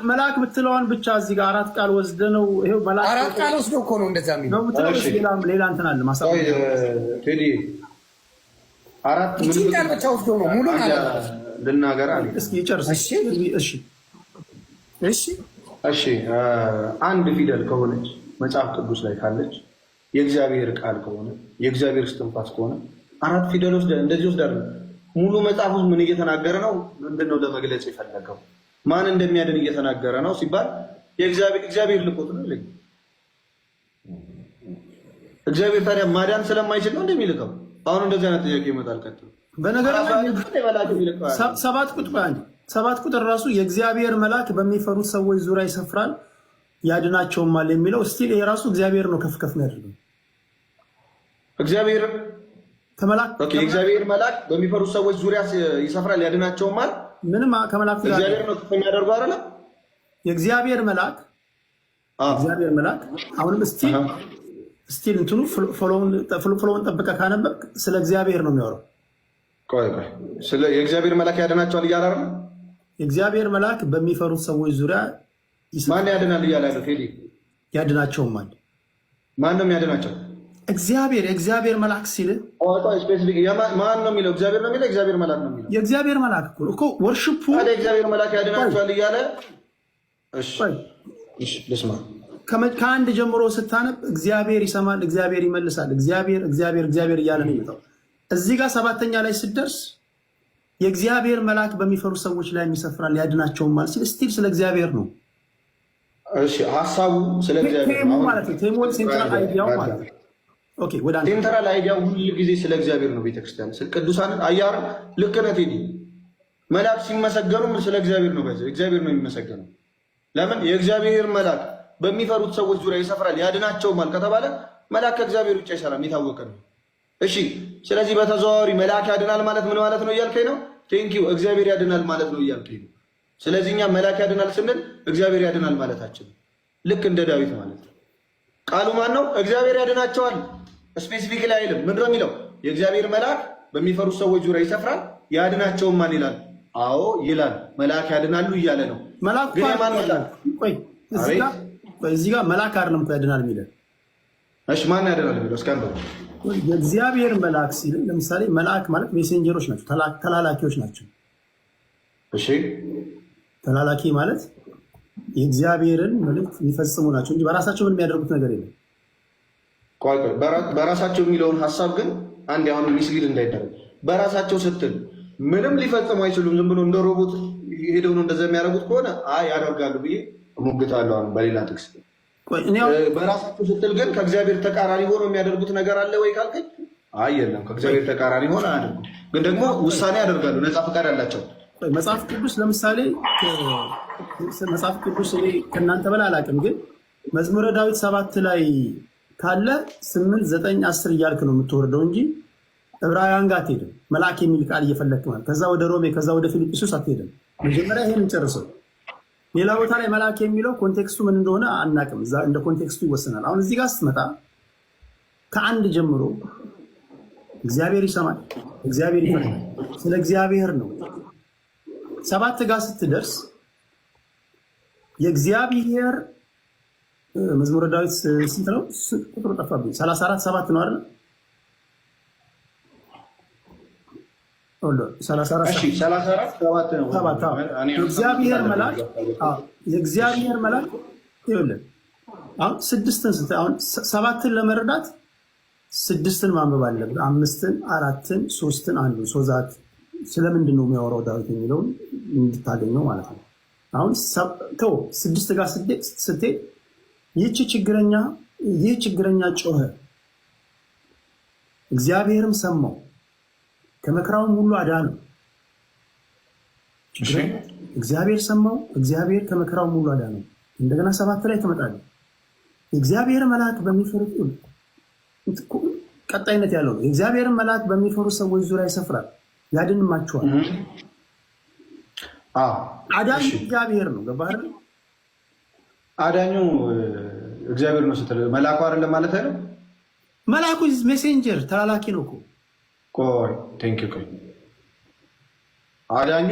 መልአክ የምትለዋን ብቻ እዚህ ጋር አራት ቃል ወስደ ነው። ይሄው መልአክ አራት ቃል ወስዶ እኮ ነው እንደዛ የሚለው። ሌላ እንትን አለ ማሳብ አራት ምን ቃል ብቻ ወስዶ ነው ሙሉ ልናገር አለ። እስኪ ጨርስ። እሺ አንድ ፊደል ከሆነች መጽሐፍ ቅዱስ ላይ ካለች የእግዚአብሔር ቃል ከሆነ የእግዚአብሔር እስትንፋስ ከሆነ አራት ፊደል እንደዚህ ወስዳለ። ሙሉ መጽሐፉ ምን እየተናገረ ነው? ምንድነው ለመግለጽ የፈለገው? ማን እንደሚያድን እየተናገረ ነው ሲባል እግዚአብሔር ልኮት ነው ይለኝ። እግዚአብሔር ታዲያ ማዳን ስለማይችል ነው እንደሚልከው? አሁን እንደዚህ አይነት ጥያቄ ይመጣል። ቀጥሎ ሰባት ቁጥር ራሱ የእግዚአብሔር መልአክ በሚፈሩት ሰዎች ዙሪያ ይሰፍራል ያድናቸውማል የሚለው ስቲል የራሱ እግዚአብሔር ነው ከፍ ከፍ የሚያደርገው። እግዚአብሔር መልአክ በሚፈሩት ሰዎች ዙሪያ ይሰፍራል ያድናቸውማል። ምንም ከመላእክት ጋር እግዚአብሔር ነው ከፍ የሚያደርገው አይደለ? የእግዚአብሔር መልአክ እግዚአብሔር መልአክ አሁንም ስቲል እንትኑ ፍሎውን ጠብቀህ ካነበብክ ስለ እግዚአብሔር ነው የሚያወራው። ቆይ ስለ የእግዚአብሔር መልአክ ያድናቸዋል እያለ አይደል? የእግዚአብሔር መልአክ በሚፈሩት ሰዎች ዙሪያ ማን ያድናል እያለ ያለው ቴዲ? ያድናቸውማል። ማን ነው የሚያድናቸው? እግዚአብሔር። የእግዚአብሔር መልአክ ሲል ስፔሲፊክ ማን ነው የሚለው? እግዚአብሔር ነው የሚለው? እግዚአብሔር መልአክ ነው የሚለው? የእግዚአብሔር መልአክ እኮ ወርሽፑ እግዚአብሔር መልአክ ያድናቸዋል እያለ ልስማ። ከአንድ ጀምሮ ስታነብ እግዚአብሔር ይሰማል፣ እግዚአብሔር ይመልሳል፣ እግዚአብሔር እግዚአብሔር እግዚአብሔር እያለ ነው የሚመጣው። እዚህ ጋር 7ኛ ላይ ስትደርስ የእግዚአብሔር መልአክ በሚፈሩ ሰዎች ላይ የሚሰፍራል ያድናቸውማል ሲል ስቲል ስለ እግዚአብሔር ነው። እሺ ሀሳቡ ስለ እግዚአብሔር ነው ማለት ነው። ቴሞን ሴንትራል አይዲያው ማለት ነው። ኦኬ ወደ አንተ ሴንትራል አይዲያው ሁሉ ጊዜ ስለ እግዚአብሔር ነው። ቤተክርስቲያን ቅዱሳንን አያር ልክ ነህ ቴዲ። መልአክ ሲመሰገኑ ስለ እግዚአብሔር ነው። እግዚአብሔር ነው የሚመሰገነው። ለምን የእግዚአብሔር መልአክ በሚፈሩት ሰዎች ዙሪያ ይሰፍራል ያድናቸውማል ከተባለ መልአክ ከእግዚአብሔር ውጭ አይሰራም፣ የታወቀ ነው። እሺ ስለዚህ በተዘዋዋሪ መልአክ ያድናል ማለት ምን ማለት ነው እያልከኝ ነው? ቴንኪው እግዚአብሔር ያድናል ማለት ነው እያልከኝ ነው። ስለዚህ እኛ መልአክ ያድናል ስንል እግዚአብሔር ያድናል ማለታችን ልክ እንደ ዳዊት ማለት ነው። ቃሉ ማን ነው? እግዚአብሔር ያድናቸዋል። ስፔሲፊክ ላይ አይልም። ምንድን ነው የሚለው? የእግዚአብሔር መልአክ በሚፈሩት ሰዎች ዙሪያ ይሰፍራል ያድናቸውማል ይላል። አዎ ይላል። መልአክ ያድናሉ እያለ ነው። እዚህ ጋር መልአክ አይደለም እኮ ያድናል የሚለው። እሺ ማን ያድናል የሚለው? እስኪ አንብበው። የእግዚአብሔር መልአክ ሲል ለምሳሌ መልአክ ማለት ሜሴንጀሮች ናቸው፣ ተላላኪዎች ናቸው። እሺ ተላላኪ ማለት የእግዚአብሔርን መልእክት የሚፈጽሙ ናቸው እንጂ በራሳቸው ምን የሚያደርጉት ነገር የለም። በራሳቸው የሚለውን ሀሳብ ግን አንድ አሁን ሚስሊድ እንዳይደረግ በራሳቸው ስትል ምንም ሊፈጽሙ አይችሉም። ዝም ብሎ እንደ ሮቦት ሄደው ነው እንደዛ የሚያደርጉት ከሆነ ያደርጋሉ ብዬ እሞግታለሁ። አሁን በሌላ ጥቅስ በራሳቸው ስትል ግን ከእግዚአብሔር ተቃራኒ ሆኖ የሚያደርጉት ነገር አለ ወይ ካልከኝ የለም። ከእግዚአብሔር ተቃራኒ ሆነ አያደርጉም። ግን ደግሞ ውሳኔ ያደርጋሉ። ነፃ ፈቃድ አላቸው። መጽሐፍ ቅዱስ ለምሳሌ መጽሐፍ ቅዱስ እኔ ከእናንተ በላይ አላውቅም፣ ግን መዝሙረ ዳዊት 7 ላይ ካለ 8፣ 9፣ 10 እያልክ ነው የምትወርደው እንጂ ዕብራውያን ጋር አትሄድም። መልአክ የሚል ቃል እየፈለክ ማለት ከዛ ወደ ሮሜ ከዛ ወደ ፊልጵስዩስ አትሄድም። መጀመሪያ ይሄን እንጨርሰው። ሌላ ቦታ ላይ መልአክ የሚለው ኮንቴክስቱ ምን እንደሆነ አናውቅም። እዛ እንደ ኮንቴክስቱ ይወሰናል። አሁን እዚህ ጋር ስትመጣ ከአንድ ጀምሮ እግዚአብሔር ይሰማል፣ እግዚአብሔር ይፈርዳል፣ ስለ እግዚአብሔር ነው። 7 ጋር ስትደርስ የእግዚአብሔር መዝሙረ ዳዊት ስንት ነው? ቁጥሩ ጠፋብኝ። 34 7 ነው አይደል? 34 7 ነው። የእግዚአብሔር መልአክ ይኸውልህ አሁን 7ን ለመረዳት 6ን ማንበብ አለብህ። 5ን 4ን 3ን 1 ሶዛት ስለምንድን ነው የሚያወራው ዳዊት የሚለውን እንድታገኘው ማለት ነው። አሁን 6 ጋር ስትሄድ ይህ ችግረኛ ጮኸ፣ እግዚአብሔርም ሰማው፣ ከመከራውም ሁሉ አዳነው። እግዚአብሔር ሰማው፣ እግዚአብሔር ከመከራውም ሁሉ አዳነው። እንደገና 7 ላይ ትመጣለህ። የእግዚአብሔር መልአክ በሚፈሩት ቀጣይነት ያለው ነው። የእግዚአብሔር መልአክ በሚፈሩ ሰዎች ዙሪያ ይሰፍራል ያድንማቸዋል። አዳኙ እግዚአብሔር ነው። ገባህ? አዳኙ እግዚአብሔር ነው ስትል መልአኩ አይደለም ማለት አይደል? መልአኩ ሜሴንጀር ተላላኪ ነው እኮ። ቆይ አዳኙ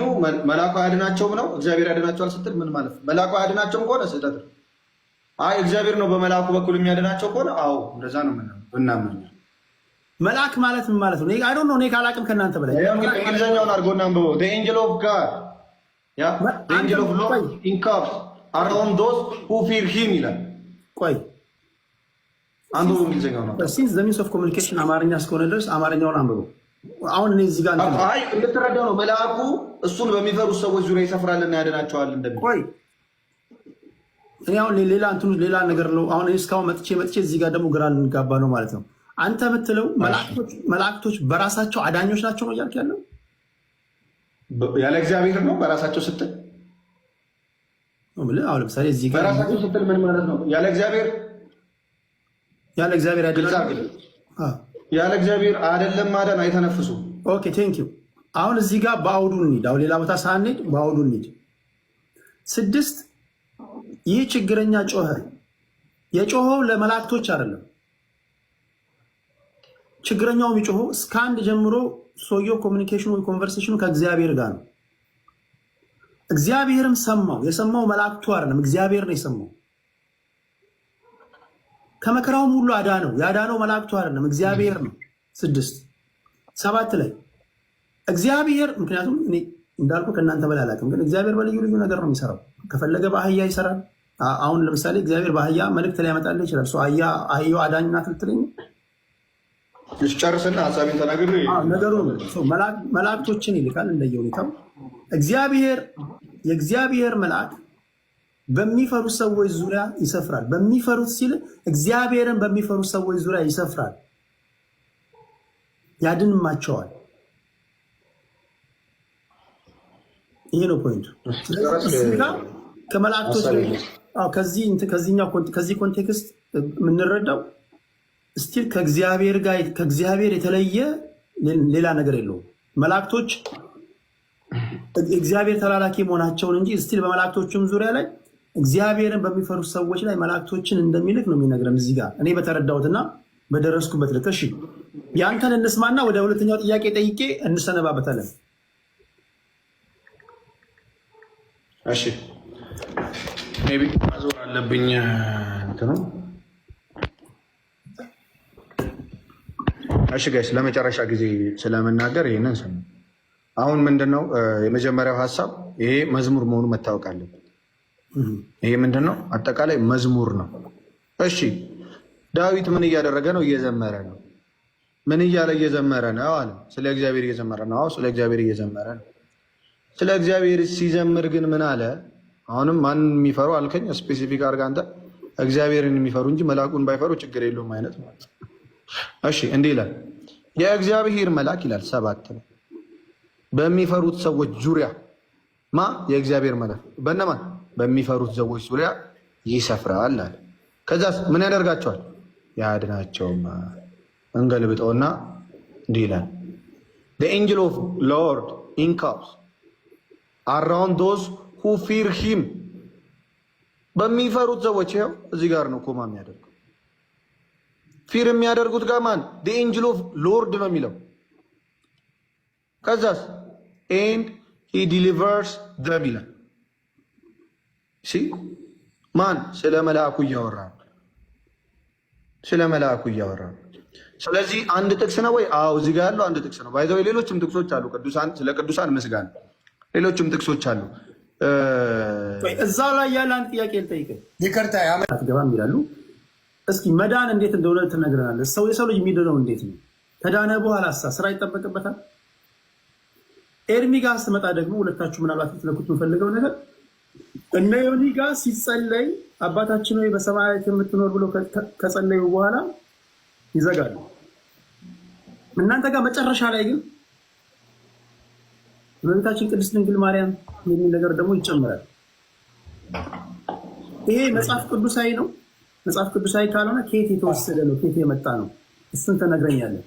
መልአኩ አያድናቸውም ነው? እግዚአብሔር ያድናቸዋል ስትል ምን ማለት ነው? መልአኩ አያድናቸውም ከሆነ ስህተት ነው። እግዚአብሔር ነው በመልአኩ በኩል የሚያድናቸው ከሆነ እንደዛ ነው እናምናለን። መልአክ ማለት ምን ማለት ነው? አይ ዶንት ኖ። እኔ ካላቅም ከእናንተ በላይ እንግሊዝኛውን አድርጎና አንብበው። the angel of God the angel of Lord encamps around those who fear him ይላል። ቆይ አንብበው እንግሊዝኛውን ነው። since the means of communication አማርኛ እስከሆነ ድረስ አማርኛውን አንብበው። አሁን እኔ እዚህ ጋር እንድትረዳው ነው። መልአኩ እሱን በሚፈሩ ሰዎች ዙሪያ ይሰፍራልና ያድናቸዋል እንደሚል። ቆይ እኔ አሁን ሌላ ነገር ነው። አሁን እስካሁን መጥቼ እዚህ ጋር ደግሞ ግራ ልንጋባ ነው ማለት ነው። አንተ የምትለው መላእክቶች በራሳቸው አዳኞች ናቸው ነው እያልክ ያለው? ያለ እግዚአብሔር ነው በራሳቸው ስትል? አሁን ለምሳሌ እዚህ ጋር በራሳቸው ስትል ምን ማለት ነው? ያለ እግዚአብሔር ያለ እግዚአብሔር አይደለም ማዳን፣ አይተነፍሱም። ኦኬ ቴንክ ዩ። አሁን እዚህ ጋር በአውዱ እንሂድ። አሁን ሌላ ቦታ ሳንሄድ በአውዱ እንሂድ። 6 ይህ ችግረኛ ጮኸ፣ የጮኸው ለመላእክቶች አይደለም። ችግረኛው የሚጮኸው እስከ አንድ ጀምሮ ሰውየው ኮሚኒኬሽኑ ወይ ኮንቨርሴሽኑ ከእግዚአብሔር ጋር ነው። እግዚአብሔርም ሰማው። የሰማው መላእክቱ አይደለም፣ እግዚአብሔር ነው የሰማው። ከመከራውም ሁሉ አዳነው። ያዳነው መላእክቱ አይደለም፣ እግዚአብሔር ነው። 6:7 ላይ እግዚአብሔር ምክንያቱም እኔ እንዳልኩ ከእናንተ በላይ አላውቅም፣ ግን እግዚአብሔር በልዩ ልዩ ነገር ነው የሚሰራው። ከፈለገ በአህያ ይሰራል። አሁን ለምሳሌ እግዚአብሔር በአህያ መልእክት ሊያመጣልህ ይችላል። አህያው አዳኝ ናት ልትለኝ ጨርስና ሀሳቤን ተናግሬ ነገሩ መላእክቶችን ይልካል እንደየሁኔታው። የእግዚአብሔር መልአክ በሚፈሩት ሰዎች ዙሪያ ይሰፍራል። በሚፈሩት ሲል እግዚአብሔርን በሚፈሩት ሰዎች ዙሪያ ይሰፍራል፣ ያድንማቸዋል። ይሄ ነው ፖይንቱ። ከመላእክቶች ከዚህ ኮንቴክስት የምንረዳው ስቲል ከእግዚአብሔር የተለየ ሌላ ነገር የለውም። መላእክቶች እግዚአብሔር ተላላኪ መሆናቸውን እንጂ ስቲል በመላእክቶችም ዙሪያ ላይ እግዚአብሔርን በሚፈሩት ሰዎች ላይ መላእክቶችን እንደሚልክ ነው የሚነግረን እዚህ ጋር እኔ በተረዳሁትና በደረስኩበት ልክ። እሺ ያንተን እንስማና ወደ ሁለተኛው ጥያቄ ጠይቄ እንሰነባበታለን። እሺ ሜይ ቢ ማዞር አለብኝ እንትኑ። እሺ ጋይስ ለመጨረሻ ጊዜ ስለመናገር ይህንን ስሙ። አሁን ምንድነው የመጀመሪያው ሀሳብ? ይሄ መዝሙር መሆኑ መታወቅ አለበት። ይሄ ምንድነው? አጠቃላይ መዝሙር ነው። እሺ ዳዊት ምን እያደረገ ነው? እየዘመረ ነው። ምን እያለ እየዘመረ ነው አለ? ስለ እግዚአብሔር እየዘመረ ነው። አዎ ስለ እግዚአብሔር እየዘመረ ነው። ስለ እግዚአብሔር ሲዘምር ግን ምን አለ? አሁንም ማን የሚፈሩ አልከኝ? ስፔሲፊክ አድርጋ አንተ። እግዚአብሔርን የሚፈሩ እንጂ መልአኩን ባይፈሩ ችግር የለውም አይነት ማለት ነው። እሺ እንዲህ ይላል የእግዚአብሔር መልአክ ይላል 7 ነው በሚፈሩት ሰዎች ዙሪያ የእግዚአብሔር መልአክ በእነማን በሚፈሩት ሰዎች ዙሪያ ይሰፍራል አለ። ከዛስ ምን ያደርጋቸዋል? ያድናቸውም። እንገልብጠውና እንዲህ ይላል the angel of Lord encamps around those who fear him። በሚፈሩት ሰዎች ይኸው እዚህ ጋር ነው ኮማ የሚያደርገው። ፊር የሚያደርጉት ጋር ማን? the angel of Lord ነው የሚለው። ከዛስ and he delivers them ይላል። ማን? ስለ መልአኩ እያወራ ነው። ስለ መልአኩ እያወራ ነው። ስለዚህ አንድ ጥቅስ ነው ወይ? አዎ እዚህ ጋር ያለው አንድ ጥቅስ ነው። ባይዘው ሌሎችም ጥቅሶች አሉ። ስለ ቅዱሳን ምስጋና ሌሎችም ጥቅሶች አሉ። እዛው ላይ ያለ አንድ ጥያቄ ልጠይቅህ። ይቅርታ አትገባም ይላሉ። እስኪ መዳን እንዴት እንደሆነ ትነግረናለህ? የሰው ልጅ የሚድነው እንዴት ነው? ከዳነ በኋላ ስራ ይጠበቅበታል? ኤርሚ ጋር ስትመጣ ደግሞ ሁለታችሁ ምናልባት ልትነኩት የምፈልገው ነገር እነ ዮኒ ጋር ሲጸለይ አባታችን ወይ በሰማያት የምትኖር ብሎ ከጸለዩ በኋላ ይዘጋሉ። እናንተ ጋር መጨረሻ ላይ ግን እመቤታችን ቅድስት ድንግል ማርያም የሚል ነገር ደግሞ ይጨምራል። ይሄ መጽሐፍ ቅዱሳዊ ነው? መጽሐፍ ቅዱሳዊ ካልሆነ ከየት የተወሰደ ነው? ከየት የመጣ ነው? እሱን ተነግረኛለን።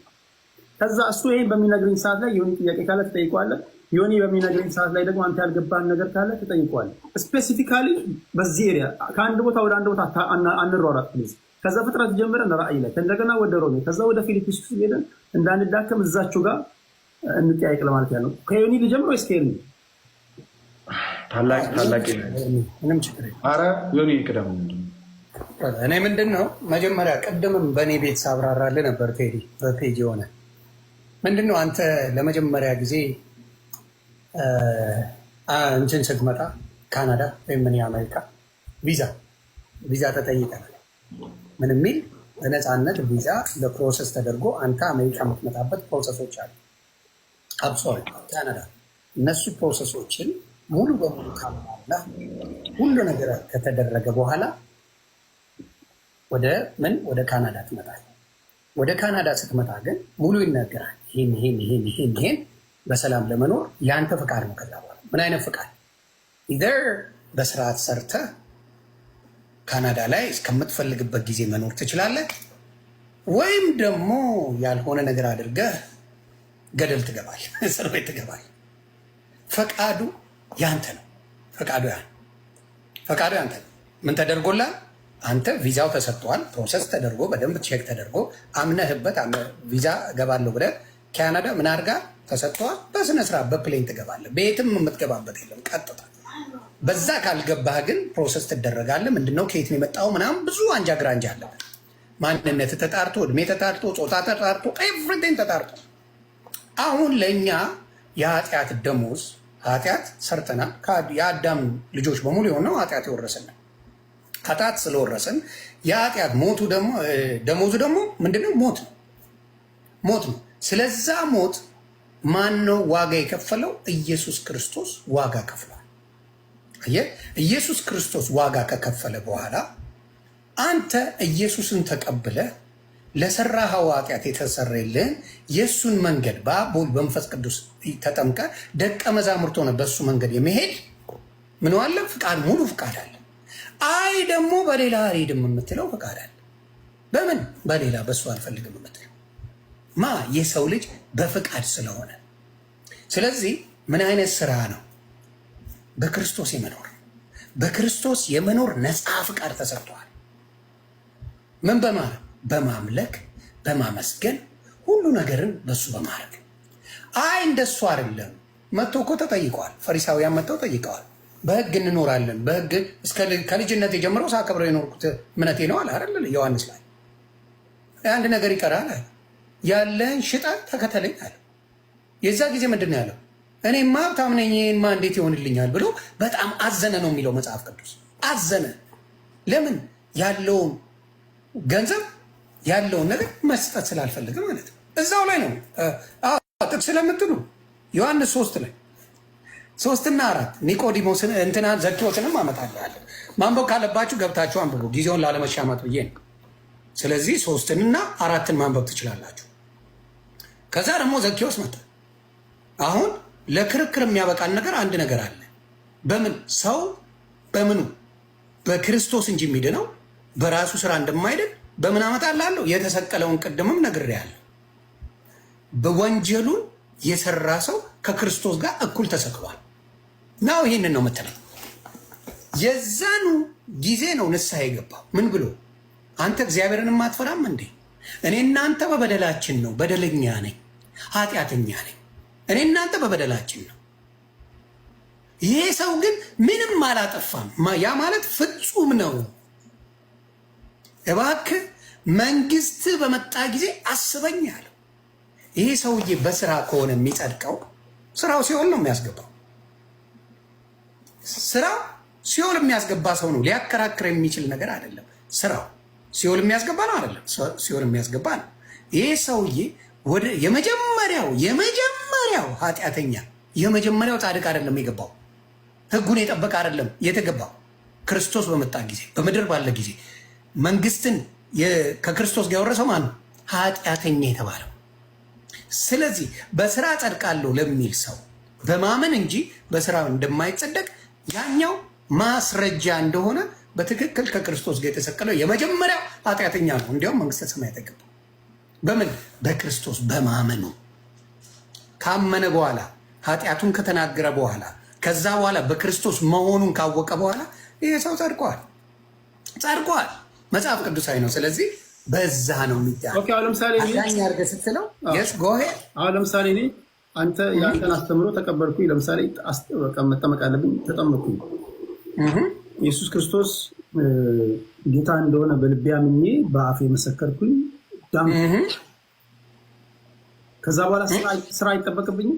ከዛ እሱ ይሄን በሚነግረኝ ሰዓት ላይ ዮኒ ጥያቄ ካለ ትጠይቀዋለህ። ዮኒ በሚነግረኝ ሰዓት ላይ ደግሞ አንተ ያልገባን ነገር ካለ ትጠይቀዋለህ። ስፔሲፊካሊ በዚህ ኤሪያ ከአንድ ቦታ ወደ አንድ ቦታ አንሯሯጥ ፕሊዝ። ከዛ ፍጥረት ጀምረን ራእይ ላይ እንደገና ወደ ሮሜ ከዛ ወደ ፊልጵስዩስ ሄደን እንዳንዳከም እዛችሁ ጋር እንጠያይቅ ለማለት ያለው። ከዮኒ ልጀምር ወይስ ከዮኒ? ታላቅ ምንም ችግር የለም። ኧረ ዮኒ ቅደም። እኔ ምንድን ነው መጀመሪያ ቅድምም በእኔ ቤት ሳብራራልህ ነበር ቴዲ በፔጅ የሆነ ምንድን ነው አንተ ለመጀመሪያ ጊዜ እንትን ስትመጣ ካናዳ ወይም ምን አሜሪካ ቪዛ ተጠይቀናል። ምን የሚል በነፃነት ቪዛ ለፕሮሰስ ተደርጎ አንተ አሜሪካ የምትመጣበት ፕሮሰሶች አሉ። አብሶሪ ካናዳ እነሱ ፕሮሰሶችን ሙሉ በሙሉ ካሟላ ሁሉ ነገር ከተደረገ በኋላ ወደ ካናዳ ትመጣል። ወደ ካናዳ ስትመጣ ግን ሙሉ ይነገራል። ይሄን በሰላም ለመኖር የአንተ ፈቃድ ነው። ከዛ በኋላ ምን አይነት ፈቃድ? ኢዘር በስርዓት ሰርተህ ካናዳ ላይ እስከምትፈልግበት ጊዜ መኖር ትችላለህ፣ ወይም ደግሞ ያልሆነ ነገር አድርገህ ገደል ትገባል፣ እስር ቤት ትገባል። ፈቃዱ ያንተ ነው። ፈቃዱ ያንተ ነው። ምን ተደርጎላል? አንተ ቪዛው ተሰጥቷል፣ ፕሮሰስ ተደርጎ በደንብ ቼክ ተደርጎ አምነህበት ቪዛ እገባለሁ ብለህ ካናዳ ምን አድርጋ ተሰጥቷል። በስነስርዓት በፕሌን ትገባለህ። ቤትም የምትገባበት የለም ቀጥታ። በዛ ካልገባህ ግን ፕሮሰስ ትደረጋለህ። ምንድነው ከየት ነው የመጣው ምናምን ብዙ አንጃ ግራንጃ አለበት። ማንነት ተጣርቶ፣ እድሜ ተጣርቶ፣ ጾታ ተጣርቶ፣ ኤቭሪቲንግ ተጣርቶ። አሁን ለእኛ የኃጢአት ደሞዝ ኃጢአት ሰርተናል። የአዳም ልጆች በሙሉ የሆነው ኃጢአት የወረሰን ኃጢአት ስለወረሰን የኃጢአት ሞቱ ደግሞ ደሞዙ ደግሞ ምንድነው? ሞት ነው። ሞት ነው። ስለዛ ሞት ማን ነው ዋጋ የከፈለው? ኢየሱስ ክርስቶስ ዋጋ ከፍሏል። ኢየሱስ ክርስቶስ ዋጋ ከከፈለ በኋላ አንተ ኢየሱስን ተቀብለ ለሰራኸው ኃጢአት የተሰረየልህን የእሱን መንገድ በአብ በወልድ በመንፈስ ቅዱስ ተጠምቀ ደቀ መዛሙርት ሆነ በእሱ መንገድ የመሄድ ምን አለ? ፍቃድ፣ ሙሉ ፍቃድ አለ። አይ ደግሞ በሌላ አልሄድም የምትለው ፍቃድ አለ። በምን በሌላ በእሱ አልፈልግም የምትለው የሰው ልጅ በፍቃድ ስለሆነ። ስለዚህ ምን አይነት ስራ ነው? በክርስቶስ የመኖር በክርስቶስ የመኖር ነፃ ፍቃድ ተሰጥቷል። ምን በማለት በማምለክ በማመስገን ሁሉ ነገርን በሱ በማድረግ። አይ እንደሱ አይደለም። መጥቶ እኮ ተጠይቀዋል። ፈሪሳውያን መጥተው ጠይቀዋል። በህግ እንኖራለን፣ በህግ ከልጅነት የጀምረው ሳከብረው የኖርኩት እምነቴ ነው አለ አይደል? ዮሐንስ ላይ አንድ ነገር ይቀራል አለ። ያለን ሽጠ ተከተለኝ አለ። የዛ ጊዜ ምንድን ነው ያለው? እኔማ ሀብታም ነኝ፣ ይሄንማ እንዴት ይሆንልኛል ብሎ በጣም አዘነ ነው የሚለው መጽሐፍ ቅዱስ። አዘነ። ለምን? ያለውን ገንዘብ ያለውን ነገር መስጠት ስላልፈለገ ማለት ነው። እዛው ላይ ነው ጥቅስ ስለምትሉ ዮሐንስ 3 ላይ 3 እና 4 ኒቆዲሞስን እንትና ዘኪዎስንም አመጣልሃለሁ። ማንበብ ካለባችሁ ገብታችሁ አንብቡ፣ ጊዜውን ላለመሻማት ብዬ ነው። ስለዚህ 3 እና 4 ማንበብ ትችላላችሁ። ከዛ ደግሞ ዘኪዎስ መጣ። አሁን ለክርክር የሚያበቃን ነገር አንድ ነገር አለ። በምን ሰው በምኑ በክርስቶስ እንጂ የሚድነው በራሱ ስራ እንደማይድን በምን አመጣልሃለሁ? የተሰቀለውን ቅድምም ነግሬሃለሁ። በወንጀሉን የሰራ ሰው ከክርስቶስ ጋር እኩል ተሰቅሏል። ናው ይህንን ነው የምትለው። የዛኑ ጊዜ ነው ንስሐ የገባው። ምን ብሎ አንተ እግዚአብሔርን አትፈራም እንዴ? እኔ እናንተ በበደላችን ነው፣ በደለኛ ነኝ፣ ኃጢአተኛ ነኝ። እኔ እናንተ በበደላችን ነው። ይሄ ሰው ግን ምንም አላጠፋም። ያ ማለት ፍጹም ነው። እባክህ መንግስት በመጣ ጊዜ አስበኝ አለው። ይሄ ሰውዬ በስራ ከሆነ የሚጸድቀው ስራው ሲኦል ነው የሚያስገባው። ስራው ሲኦል የሚያስገባ ሰው ነው። ሊያከራክር የሚችል ነገር አይደለም። ስራው ሲኦል የሚያስገባ ነው አይደለም? ሲኦል የሚያስገባ ነው። ይሄ ሰውዬ ወደ የመጀመሪያው ኃጢአተኛ የመጀመሪያው ጻድቅ አይደለም የገባው። ህጉን የጠበቀ አይደለም የተገባው። ክርስቶስ በመጣ ጊዜ በምድር ባለ ጊዜ መንግስትን ከክርስቶስ ጋር የወረሰው ማን ነው? ኃጢአተኛ የተባለው። ስለዚህ በስራ ጸድቃለሁ ለሚል ሰው በማመን እንጂ በስራ እንደማይጸደቅ ያኛው ማስረጃ እንደሆነ በትክክል ከክርስቶስ ጋር የተሰቀለው የመጀመሪያው ኃጢአተኛ ነው። እንዲያውም መንግስተ ሰማያት የገባው በምን? በክርስቶስ በማመኑ። ካመነ በኋላ ኃጢአቱን ከተናገረ በኋላ ከዛ በኋላ በክርስቶስ መሆኑን ካወቀ በኋላ ይሄ ሰው ጸድቋል። መጽሐፍ ቅዱሳዊ ነው። ስለዚህ በዛ ነው የሚዳኝ አድርገህ ስትለው አሁን ለምሳሌ እኔ አንተ የአንተን አስተምሮ ተቀበልኩኝ። ለምሳሌ መጠመቅ አለብኝ፣ ተጠመቅኩኝ። ኢየሱስ ክርስቶስ ጌታ እንደሆነ በልቤ አምኜ በአፌ መሰከርኩኝ። ከዛ በኋላ ስራ አይጠበቅብኝም።